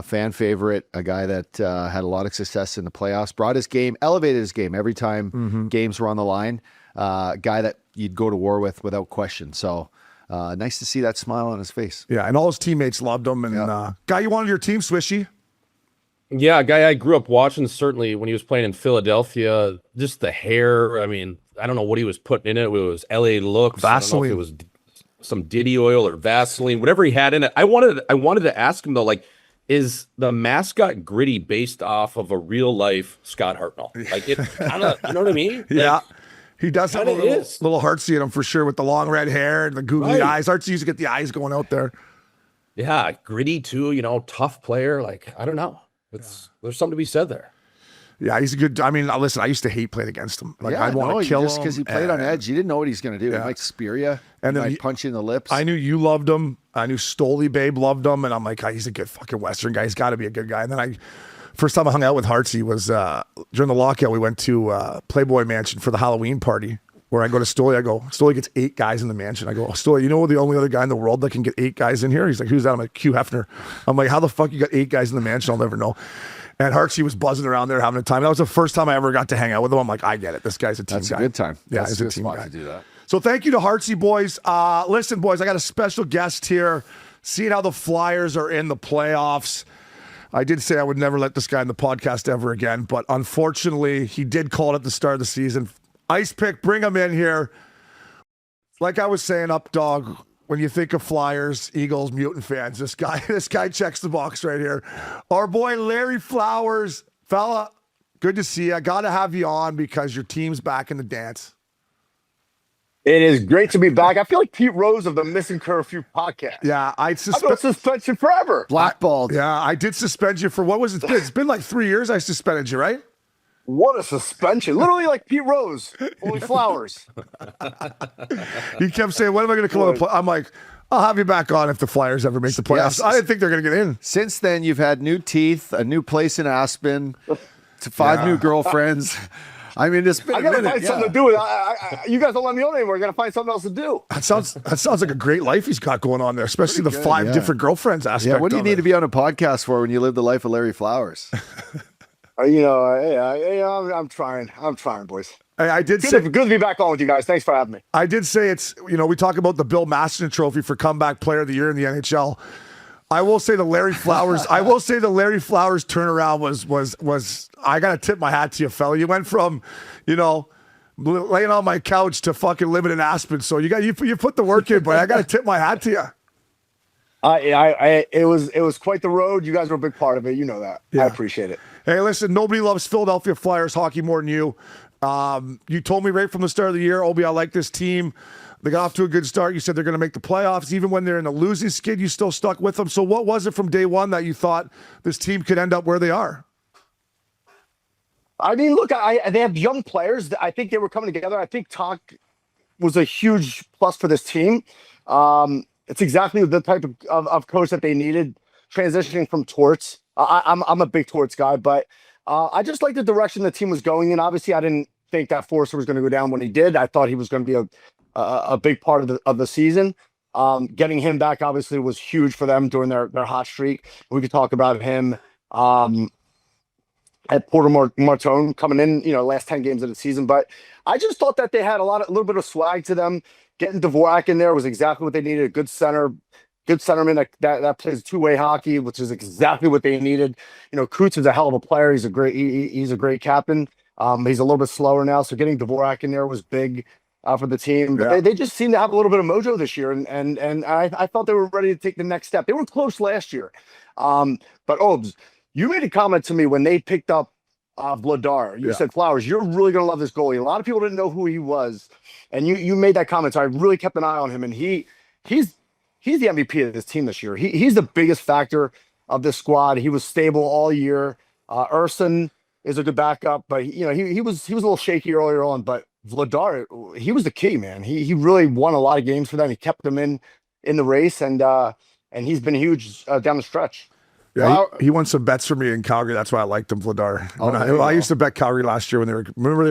Fan favorite, a guy that had a lot of success in the playoffs, brought his game, elevated his game every time games were on the line. Guy that you'd go to war with without question. So nice to see that smile on his face. Yeah, and all his teammates loved him. And guy you wanted your team, Swishy? Yeah, a guy I grew up watching, certainly when he was playing in Philadelphia. Just the hair. I mean, I don't know what he was putting in it. It was LA looks. Vaseline. I don't know if it was some Diddy oil or Vaseline, whatever he had in it. I wanted to ask him though, like, is the mascot Gritty based off of a real life Scott Hartnell? Like, it kind of, you know what I mean? Yeah. Like, he does have a little Hartsey in him for sure, with the long red hair and the googly eyes. Hartsey used to get the eyes going out there. Yeah, Gritty too, tough player. Like, I don't know. There's something to be said there. Yeah, he's a good. I mean, listen, I used to hate playing against him. Like, I'd want to kill him because he played on edge. You didn't know what he's going to do. He might spear you, and then he might punch you in the lips. I knew you loved him. I knew Stoley Babe loved him, and I'm like, he's a good fucking Western guy. He's got to be a good guy. And then first time I hung out with Hartsey was during the lockout. We went to Playboy Mansion for the Halloween party. Where I go to Stoley, Stoley gets 8 guys in the mansion. I go, Stoley, you know the only other guy in the world that can get 8 guys in here? He's like, who's that? I'm like, Hugh Hefner. I'm like, how the fuck you got 8 guys in the mansion? I'll never know. And Hartsey was buzzing around there having a time. That was the first time I ever got to hang out with him. I'm like, I get it. This guy's a team guy. That's a good time. Yeah, That's he's a team guy. To do that. So So thank you to Hartsey boys. Listen, boys, I got a special guest here. Seeing how the Flyers are in the playoffs. I did say I would never let this guy in the podcast ever again, but unfortunately, he did call it at the start of the season. Ice Pick, bring him in here. Like I was saying, up dog, when you think of Flyers, Eagles, Mutant fans, this guy checks the box right here. Our boy Larry Flowers, fella, good to see you. I got to have you on because your team's back in the dance. It is great to be back. I feel like Pete Rose of the Missin Curfew podcast. Yeah, I've been suspension forever. Blackballed. Yeah, I did suspend you for, what was it? It's been like 3 years I suspended you, right? What a suspension. Literally like Pete Rose, only Flowers. He kept saying, when am I going to come on the play? I'm like, I'll have you back on if the Flyers ever make the playoffs. Yes. I didn't think they're going to get in. Since then, you've had new teeth, a new place in Aspen, to 5 new girlfriends. I mean, it's been I gotta find something to do with it. You guys don't let me on anymore. I gotta find something else to do. That sounds like a great life he's got going on there, especially the 5 different girlfriends aspect. Yeah, what do you need to be on a podcast for when you live the life of Larry Flowers? I'm trying, boys. I did Good say to be back on with you guys. Thanks for having me. I did say it's, we talk about the Bill Masterton Trophy for comeback player of the year in the NHL. I will say the Larry Flowers turnaround was I gotta tip my hat to you, fella. You went from, laying on my couch to fucking living in Aspen. So you put the work in, but I gotta tip my hat to you. It was quite the road. You guys were a big part of it. You know that. Yeah. I appreciate it. Hey, listen, nobody loves Philadelphia Flyers hockey more than you. You told me right from the start of the year, Obi, I like this team. They got off to a good start. You said they're going to make the playoffs. Even when they're in a losing skid, you still stuck with them. So what was it from day one that you thought this team could end up where they are? I mean, look, they have young players. I think they were coming together. I think Talk was a huge plus for this team. It's exactly the type of coach that they needed, transitioning from Torts. I'm a big Torts guy, but I just like the direction the team was going in. Obviously, I didn't think that Forster was going to go down when he did. I thought he was going to be a big part of the season. Getting him back obviously was huge for them during their hot streak. We could talk about him at Porter Martone coming in, last 10 games of the season. But I just thought that they had a little bit of swag to them. Getting Dvorak in there was exactly what they needed. A good centerman that plays two-way hockey, which is exactly what they needed. Coots is a hell of a player. He's a great captain. He's a little bit slower now, so getting Dvorak in there was big for the team. But they just seem to have a little bit of mojo this year, and I thought they were ready to take the next step. They were close last year. But Obes, you made a comment to me when they picked up Vladar. You said, Flowers, you're really going to love this goalie. A lot of people didn't know who he was, and you made that comment, so I really kept an eye on him, and he's the MVP of this team this year. He's the biggest factor of this squad. He was stable all year. Urson is a good backup, but he was a little shaky earlier on. But Vladar, he was the key, man. He really won a lot of games for them. He kept them in the race, and he's been huge down the stretch. Yeah, he won some bets for me in Calgary. That's why I liked him, Vladar. I used to bet Calgary last year when they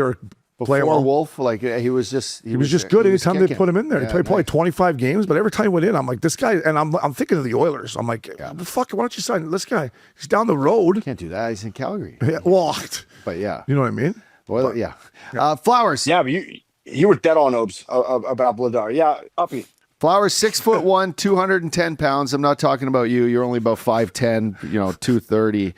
were playing well. Wolf, he was just good anytime they put him in there. He played probably 25 games, but every time he went in, I'm like, this guy, and I'm thinking of the Oilers. I'm like, fuck, why don't you sign this guy? He's down the road. Can't do that. He's in Calgary. Yeah, well, but yeah, you know what I mean. Well, Flowers. Yeah, but you were dead on Obes about Vladar. Yeah, Uppy. Flowers, 6'1", 210 pounds. I'm not talking about you. You're only about 5'10", 230.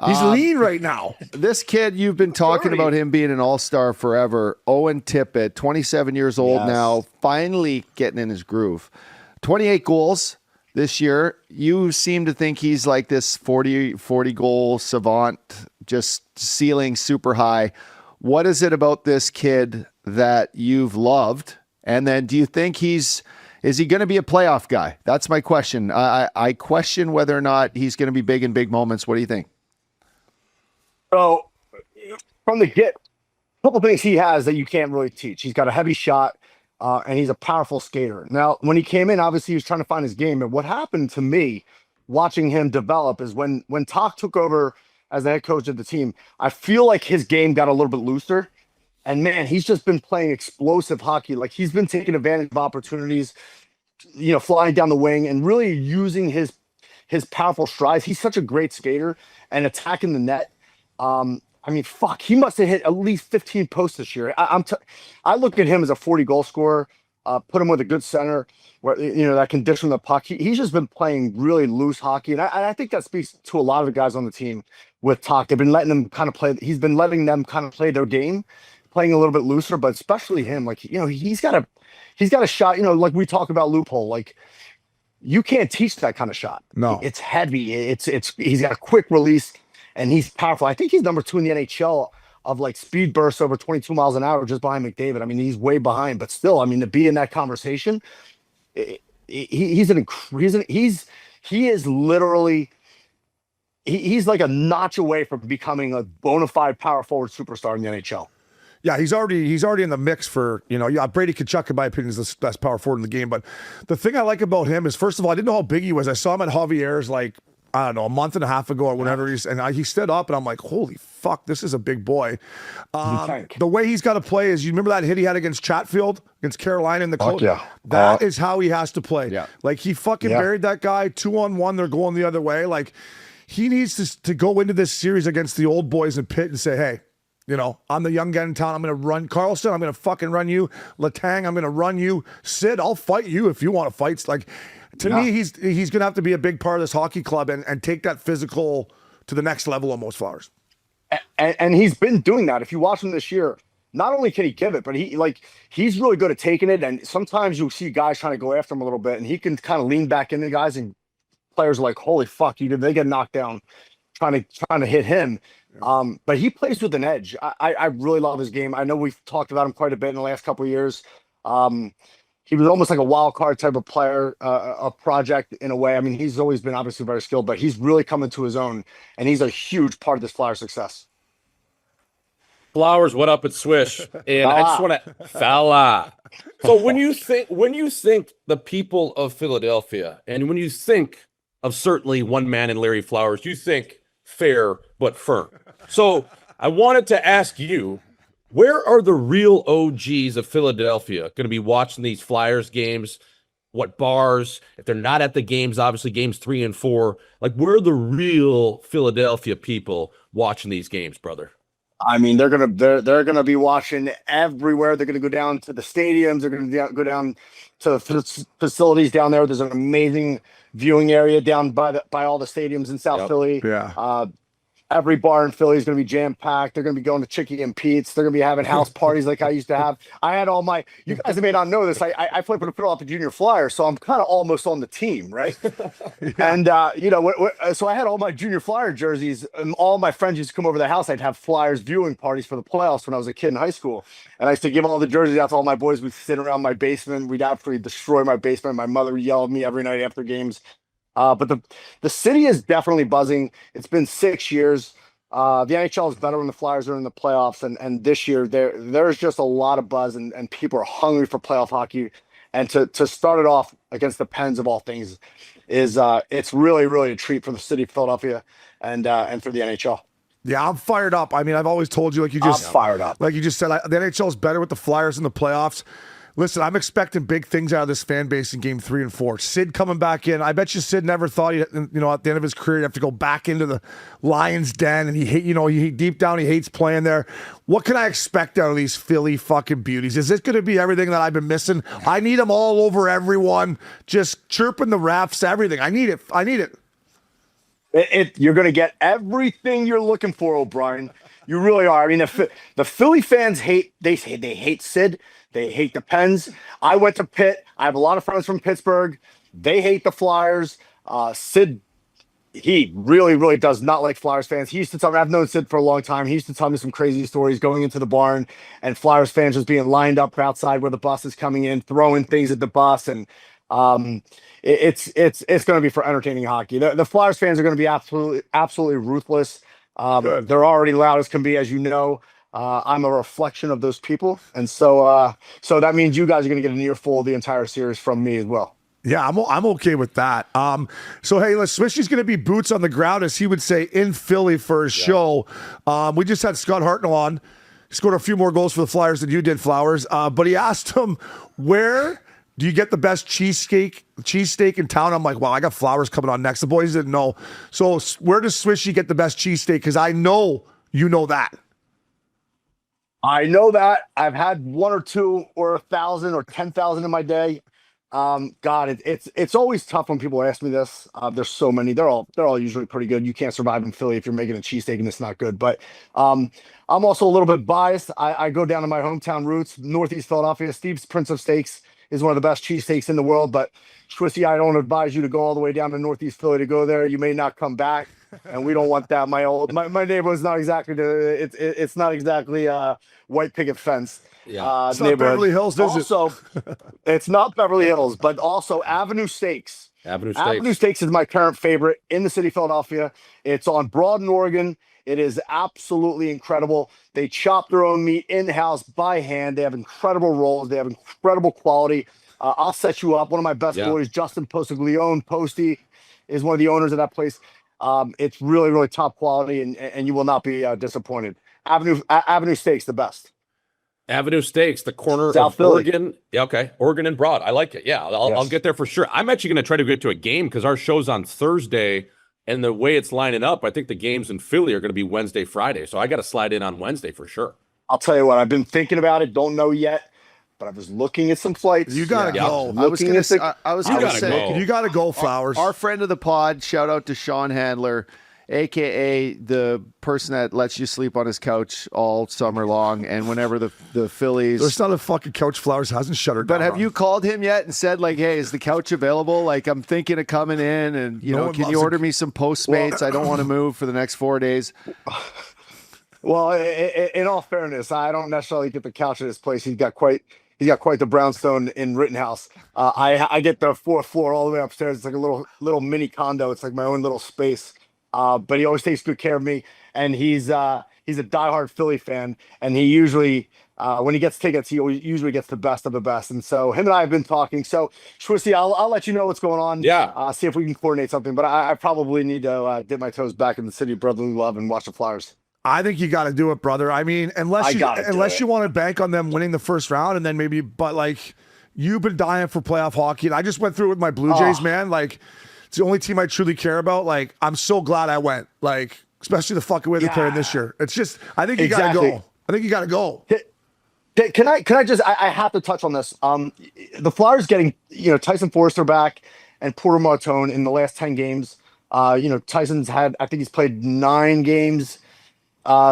He's lean right now. This kid, you've been talking about him being an all-star forever. Owen Tippett, 27 years old now, finally getting in his groove. 28 goals this year. You seem to think he's like this 40-goal savant, just ceiling super high. What is it about this kid that you've loved? And then do you think is he going to be a playoff guy? That's my question. I question whether or not he's going to be big in big moments. What do you think? So, from the get, a couple things he has that you can't really teach. He's got a heavy shot, and he's a powerful skater. Now, when he came in, obviously he was trying to find his game. And what happened to me watching him develop is when Talk took over as the head coach of the team, I feel like his game got a little bit looser. And man, he's just been playing explosive hockey. Like he's been taking advantage of opportunities, flying down the wing and really using his powerful strides. He's such a great skater and attacking the net. He must have hit at least 15 posts this year. I look at him as a 40-goal scorer. put him with a good center where, that can dish him the puck. He's just been playing really loose hockey. And I think that speaks to a lot of the guys on the team with Talk. They've been letting them kind of play. He's been letting them kind of play their game, playing a little bit looser, but especially him, like, he's got a shot, like we talk about loophole, like you can't teach that kind of shot. No, it's heavy. He's got a quick release and he's powerful. I think he's number 2 in the NHL of like speed bursts over 22 miles an hour, just behind McDavid. I mean, he's way behind, but still, I mean, to be in that conversation, he's literally he's like a notch away from becoming a bona fide power forward superstar in the NHL. Yeah, he's already in the mix for, Brady Tkachuk, in my opinion, is the best power forward in the game. But the thing I like about him is, first of all, I didn't know how big he was. I saw him at Javier's like, I don't know, a month and a half ago or whatever. He stood up, and I'm like, holy fuck, this is a big boy. The way he's got to play is, you remember that hit he had against Chatfield, against Carolina in the coach? Yeah. That is how he has to play. Yeah. Like, he fucking buried that guy 2-on-1. They're going the other way. Like, he needs to go into this series against the old boys in Pitt and say, hey, I'm the young guy in town. I'm going to run Carlson. I'm going to fucking run you. Letang, I'm going to run you. Sid, I'll fight you if you want to fight. Like, to me, he's going to have to be a big part of this hockey club and take that physical to the next level almost, Flowers. And he's been doing that. If you watch him this year, not only can he give it, but he's really good at taking it. And sometimes you'll see guys trying to go after him a little bit, and he can kind of lean back into guys, and players are like, holy fuck, they get knocked down trying to hit him. But he plays with an edge. I really love his game. I know we've talked about him quite a bit in the last couple of years. He was almost like a wild card type of player, a project in a way. I mean, he's always been obviously very skilled, but he's really coming to his own, and he's a huge part of this Flyer success. Flowers, what up at Swish? And I just want to fella. So when you think the people of Philadelphia, and when you think of certainly one man in Larry Flowers, you think fair but firm. So I wanted to ask you, where are the real OGs of Philadelphia going to be watching these Flyers games? What bars? If they're not at the games, obviously games 3 and 4, like, where are the real Philadelphia people watching these games, brother? I mean, they're gonna be watching everywhere. They're gonna go down to the stadiums. They're gonna go down to the facilities down there. There's an amazing viewing area down by all the stadiums in South Philly. Yeah. Every bar in Philly is going to be jam-packed. They're going to be going to Chicky and Pete's. They're going to be having house parties like I used to have. I had you guys may not know this. I played for the Philadelphia Junior Flyers, so I'm kind of almost on the team, right? And, so I had all my Junior Flyer jerseys, and all my friends used to come over to the house. I'd have Flyers viewing parties for the playoffs when I was a kid in high school. And I used to give all the jerseys out to all my boys. We'd sit around my basement. We'd absolutely destroy my basement. My mother would yell at me every night after games. But the city is definitely buzzing. It's been 6 years. The NHL is better when the Flyers are in the playoffs, and this year there's just a lot of buzz, and people are hungry for playoff hockey. And to start it off against the Pens of all things is it's really, really a treat for the city of Philadelphia and for the NHL. Yeah, I'm fired up. I mean, I've always told you, I'm fired up. Like you just said, the NHL is better with the Flyers in the playoffs. Listen, I'm expecting big things out of this fan base in game 3 and 4. Sid coming back in. I bet you Sid never thought at the end of his career, he'd have to go back into the Lions' den, and he deep down, he hates playing there. What can I expect out of these Philly fucking beauties? Is this going to be everything that I've been missing? I need them all over everyone, just chirping the refs, everything. I need it. You're going to get everything you're looking for, O'Brien. You really are. I mean, the Philly fans hate Sid. They hate the Pens. I went to Pitt. I have a lot of friends from Pittsburgh. They hate the Flyers. Sid, he really, really does not like Flyers fans. He used to tell me, I've known Sid for a long time. He used to tell me some crazy stories going into the barn and Flyers fans just being lined up outside where the bus is coming in, throwing things at the bus. And it's going to be for entertaining hockey. The Flyers fans are going to be absolutely ruthless. They're already loud as can be, as you know. I'm a reflection of those people, and so that means you guys are going to get an earful of the entire series from me as well. Yeah, I'm okay with that. So hey, Swishy's going to be boots on the ground, as he would say, in Philly for his show. We just had Scott Hartnell on. He scored a few more goals for the Flyers than you did, Flowers. But he asked him, where do you get the best cheesesteak in town? I'm like, well, I got Flowers coming on next. The boys didn't know. So where does Swishy get the best cheesesteak? Because I know you know that. I know that. I've had 1 or 2 or 1,000 or 10,000 in my day. God, it's always tough when people ask me this. There's so many. They're all usually pretty good. You can't survive in Philly if you're making a cheesesteak and it's not good. But I'm also a little bit biased. I go down to my hometown roots, Northeast Philadelphia. Steve's Prince of Steaks is one of the best cheesesteaks in the world. But Schwissy, I don't advise you to go all the way down to Northeast Philly to go there. You may not come back, and we don't want that. My neighborhood's not exactly it's not exactly white picket fence. Yeah. It's not Beverly Hills, is it? Also, it's not Beverly Hills, but also Avenue Steaks. Avenue Steaks is my current favorite in the city of Philadelphia. It's on Broad in Oregon. It is absolutely incredible. They chop their own meat in-house by hand. They have incredible rolls. They have incredible quality. I'll set you up. One of my best boys, Justin Postiglione, Posty, is one of the owners of that place. It's really, really top quality, and you will not be disappointed. Avenue Steaks, the best. Avenue Steaks, the corner South of Philly. Oregon. Yeah, okay. Oregon and Broad. I like it. Yeah, I'll get there for sure. I'm actually going to try to get to a game because our show's on Thursday, and the way it's lining up, I think the games in Philly are going to be Wednesday, Friday. So I got to slide in on Wednesday for sure. I'll tell you what, I've been thinking about it. Don't know yet, but I was looking at some flights. You gotta go. I was going to say, you gotta go, Flowers. Our friend of the pod, shout out to Sean Handler, a.k.a. the person that lets you sleep on his couch all summer long, and whenever the Phillies... There's not a fucking couch Flowers hasn't shut her down. But have you called him yet and said, like, hey, is the couch available? Like, I'm thinking of coming in, and, can you order me some Postmates? I don't want to move for the next 4 days. Well, in all fairness, I don't necessarily get the couch at his place. He's got quite the brownstone in Rittenhouse. I get the 4th floor all the way upstairs. It's like a little mini condo. It's like my own little space. But he always takes good care of me, and he's a diehard Philly fan, and he usually when he gets tickets, he usually gets the best of the best. And so him and I have been talking. So Schwissy, I'll let you know what's going on. Yeah. See if we can coordinate something. But I probably need to dip my toes back in the city of brotherly love and watch the Flyers. I think you got to do it, brother. I mean, unless you want to bank on them winning the first round, and then maybe, but like you've been dying for playoff hockey, and I just went through with my Blue Jays, man. Like it's the only team I truly care about. Like I'm so glad I went. Like especially the fucking way they're playing this year. It's just I think you got to go. I think you got to go. Can I just I have to touch on this. The Flyers getting Tyson Forster back and Porter Martone in the last 10 games. Tyson's had, I think he's played 9 games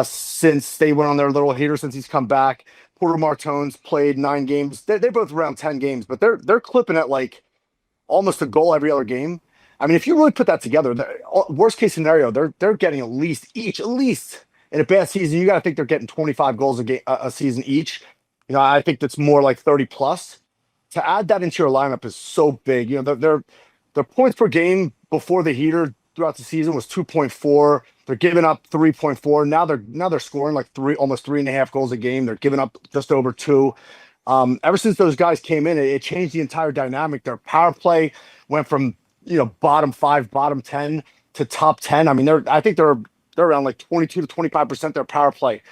since they went on their little heater since he's come back. Porter Martone's played 9 games. They're both around 10 games, but they're clipping at like almost a goal every other game. I mean, if you really put that together, worst case scenario, they're getting at least in a bad season. You got to think they're getting 25 goals a season each. I think that's more like 30 plus. To add that into your lineup is so big. Their points per game before the heater throughout the season was 2.4. They're giving up 3.4. Now they're scoring like almost 3.5 goals a game. They're giving up just over 2. Ever since those guys came in, it changed the entire dynamic. Their power play went from bottom 5, bottom 10 to top 10. I mean, I think they're around like 22 to 25% their power play.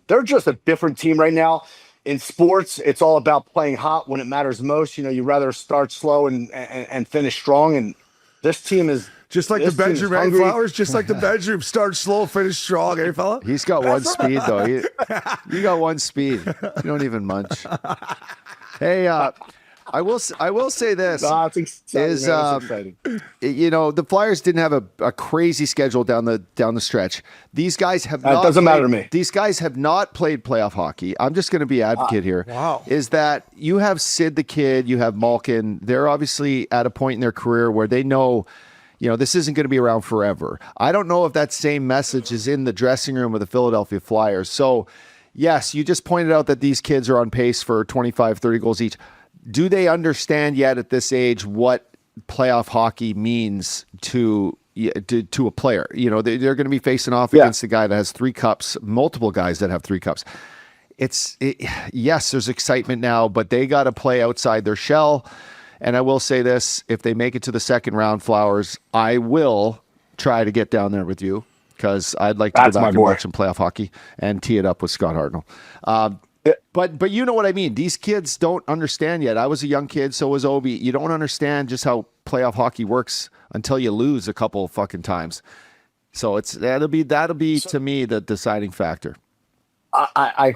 They're just a different team right now. In sports, it's all about playing hot when it matters most. You rather start slow and finish strong. And this team is just like the bedroom, right, Flowers? Just like the bedroom, start slow, finish strong, eh, fella? He's got one speed though. You got one speed. You don't even munch. Hey, I will say this is the Flyers didn't have a crazy schedule down the stretch. These guys have not. Doesn't matter to me. These guys have not played playoff hockey. I'm just going to be advocate here. Wow. Is that you have Sid the Kid, you have Malkin. They're obviously at a point in their career where they know. This isn't going to be around forever. I don't know if that same message is in the dressing room of the Philadelphia Flyers. So, yes, you just pointed out that these kids are on pace for 25, 30 goals each. Do they understand yet at this age what playoff hockey means to a player? They're going to be facing off against a guy that has 3 cups, multiple guys that have 3 cups. Yes, there's excitement now, but they got to play outside their shell. And I will say this, if they make it to the second round, Flowers, I will try to get down there with you because I'd like to go back and watch some playoff hockey and tee it up with Scott Hartnell. But you know what I mean. These kids don't understand yet. I was a young kid, so was Obi. You don't understand just how playoff hockey works until you lose a couple fucking times. So that'll be to me the deciding factor. I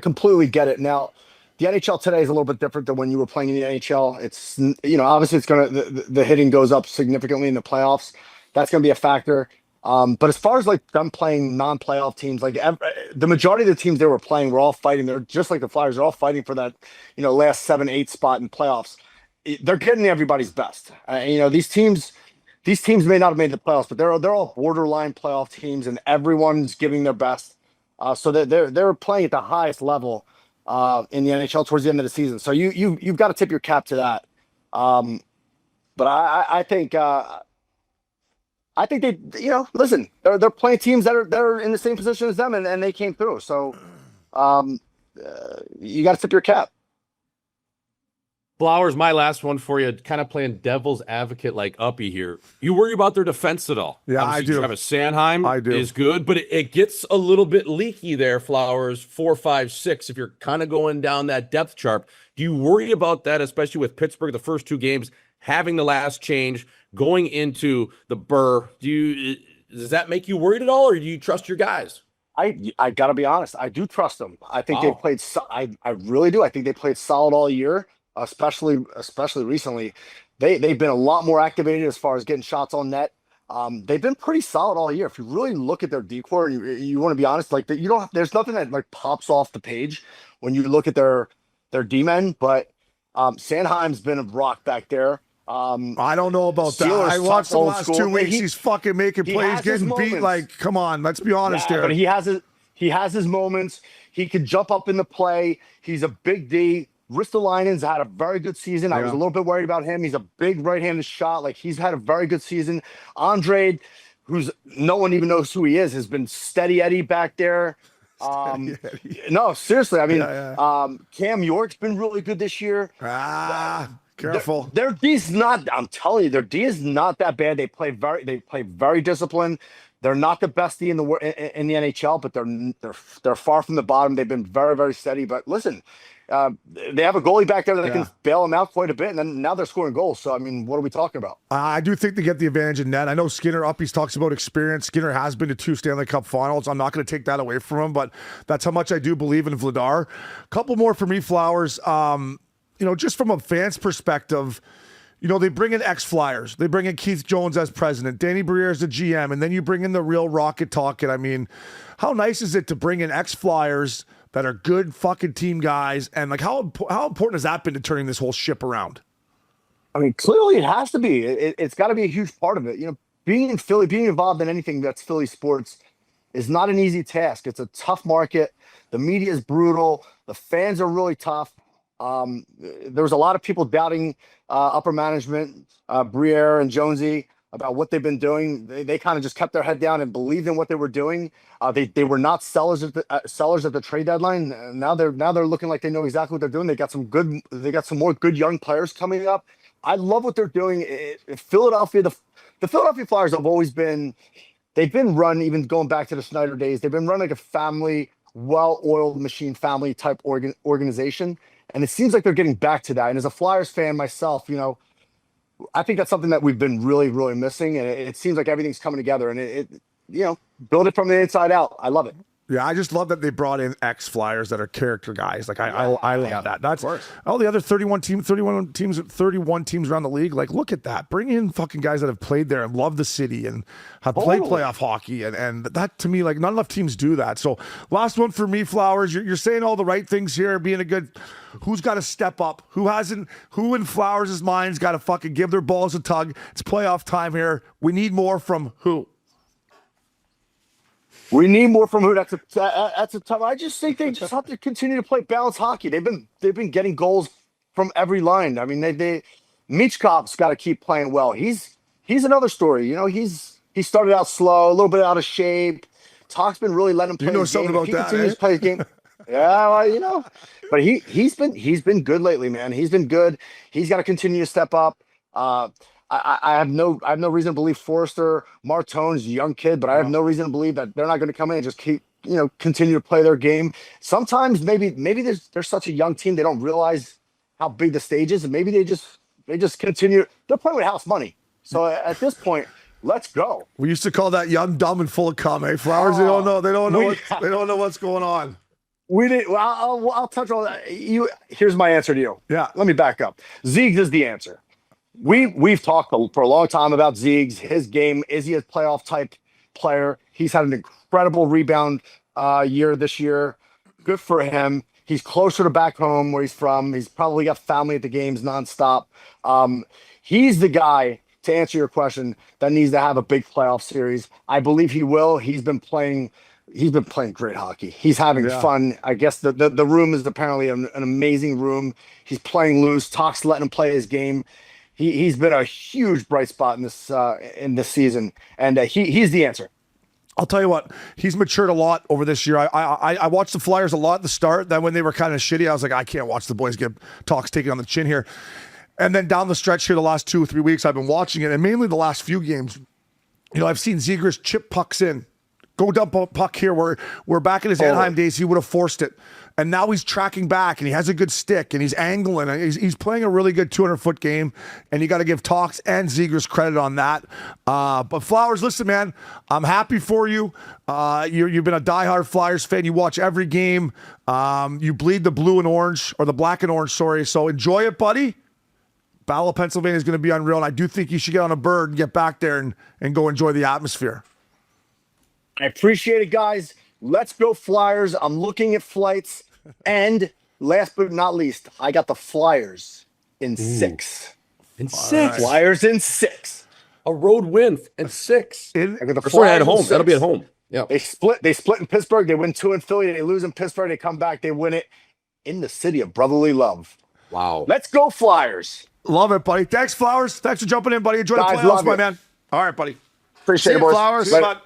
completely get it. Now, the NHL today is a little bit different than when you were playing in the NHL. It's, obviously it's going to, the hitting goes up significantly in the playoffs. That's going to be a factor. But as far as like them playing non-playoff teams, like the majority of the teams they were playing were all fighting. They're just like the Flyers. They're all fighting for that, last 7-8 spot in playoffs. They're getting everybody's best. These teams may not have made the playoffs, but they're all borderline playoff teams, and everyone's giving their best. So they're playing at the highest level in the NHL towards the end of the season. So you've got to tip your cap to that. But I think they, listen, they're playing teams that are in the same position as them, and they came through. So you got to tip your cap. Flowers, my last one for you, kind of playing devil's advocate like Uppy here. You worry about their defense at all? Yeah, Obviously, I do. Travis Sanheim I do. is good, but it gets a little bit leaky there, Flowers, 4, 5, 6, if you're kind of going down that depth chart. Do you worry about that, especially with Pittsburgh, the first 2 games, having the last change, going into the Burr? Does that make you worried at all, or do you trust your guys? I got to be honest. I do trust them. I think they played. I really do. I think they played solid all year. Especially recently, they've been a lot more activated as far as getting shots on net. They've been pretty solid all year. If you really look at their decor, you want to be honest, like there's nothing that like pops off the page when you look at their D-men. But Sanheim's been a rock back there. I don't know about that. I watched the last 2 weeks. He's fucking making plays, getting beat. Like, come on, let's be honest here. But he has his moments. He can jump up in the play. He's a big D. Ristolainen's had a very good season. I was a little bit worried about him. He's a big right-handed shot. Like, he's had a very good season. Andre, who's no one even knows who he is, has been steady Eddie back there. No, seriously. I mean, Cam York's been really good this year. Careful. Their D's not. I'm telling you, their D is not that bad. They play very disciplined. They're not the best D in the NHL, but they're far from the bottom. They've been very, very steady. But listen. They have a goalie back there that can bail them out quite a bit, and then now they're scoring goals. So, I mean, what are we talking about? I do think they get the advantage in net. I know Skinner talks about experience. Skinner has been to 2 Stanley Cup finals. I'm not going to take that away from him, but that's how much I do believe in Vladar. A couple more for me, Flowers. Just from a fan's perspective, they bring in ex-Flyers. They bring in Keith Jones as president, Danny Briere as the GM, and then you bring in the real rocket talking. I mean, how nice is it to bring in ex-Flyers that are good fucking team guys, and like how important has that been to turning this whole ship around? I mean, clearly it has to be. It's got to be a huge part of it. Being in Philly, being involved in anything that's Philly sports is not an easy task. It's a tough market. The media is brutal. The fans are really tough. There was a lot of people doubting upper management, Briere and Jonesy, about what they've been doing. They kind of just kept their head down and believed in what they were doing. They were not sellers at the trade deadline. Now they're looking like they know exactly what they're doing. They got some more good young players coming up. I love what they're doing. Philadelphia, the Philadelphia Flyers have always been. They've been run, even going back to the Snyder days. They've been run like a family, well-oiled machine, family type organization, and it seems like they're getting back to that. And as a Flyers fan myself, I think that's something that we've been really, really missing, and it seems like everything's coming together. And build it from the inside out. I love it. Yeah, I just love that they brought in ex-Flyers that are character guys. Like I love that. That's all the other 31 teams around the league. Like, look at that. Bring in fucking guys that have played there and love the city and have played playoff hockey. And that, to me, like, not enough teams do that. So last one for me, Flowers. You're saying all the right things here, being a good. Who's got to step up? Who hasn't? Who in Flowers' mind's got to fucking give their balls a tug? It's playoff time here. We need more from who? We need more from who. That's a tough. I just think they just have to continue to play balanced hockey. They've been getting goals from every line. I mean, Michkov's got to keep playing well. He's another story. He started out slow, a little bit out of shape. Talk's been really letting him play. You know something about that? Continues to play his game. Yeah, well, but he's been good lately, man. He's been good. He's got to continue to step up. I have no reason to believe Forrester, Martone's a young kid, but I have no reason to believe that they're not going to come in and just continue to play their game. Sometimes maybe they're such a young team they don't realize how big the stage is, and maybe they just continue. They're playing with house money, so at this point, let's go. We used to call that young, dumb, and full of cum. Flowers, they don't know. They don't know what's going on. We did. Well, I'll touch on that. Here's my answer to you. Yeah. Let me back up. Zeegs is the answer. We've talked for a long time about Zeegs, his game. Is he a playoff type player? He's had an incredible rebound year this year. Good for him. He's closer to back home where he's from. He's probably got family at the games nonstop. He's the guy, to answer your question, that needs to have a big playoff series. I believe he will. He's been playing great hockey. He's having fun. I guess the room is apparently an amazing room. He's playing loose. Talk's letting him play his game. He's been a huge bright spot in this season, and he's the answer. I'll tell you what, he's matured a lot over this year. I watched the Flyers a lot at the start. Then when they were kind of shitty, I was like, I can't watch the boys get Talks taken on the chin here. And then down the stretch here, the last 2 or 3 weeks, I've been watching it, and mainly the last few games. I've seen Zegras chip pucks in, go dump a puck here. Where back in his Anaheim days, he would have forced it. And now he's tracking back, and he has a good stick, and he's angling. And he's playing a really good 200-foot game, and you got to give Talks and Zegras credit on that. But Flowers, listen, man, I'm happy for you. You've been a diehard Flyers fan. You watch every game. You bleed the blue and orange, or the black and orange, sorry. So enjoy it, buddy. Battle of Pennsylvania is going to be unreal, and I do think you should get on a bird and get back there and go enjoy the atmosphere. I appreciate it, guys. Let's go Flyers. I'm looking at flights. And last but not least, I got the Flyers in 6. In 6? Flyers in 6. A road win in 6. I got the Sorry, at Flyers in home. 6. That'll be at home. Yeah. They split in Pittsburgh. They win 2 in Philly. They lose in Pittsburgh. They come back. They win it in the city of brotherly love. Wow. Let's go Flyers. Love it, buddy. Thanks, Flowers. Thanks for jumping in, buddy. Enjoy the playoffs, my man. All right, buddy. Appreciate it, boys. Flowers. Later.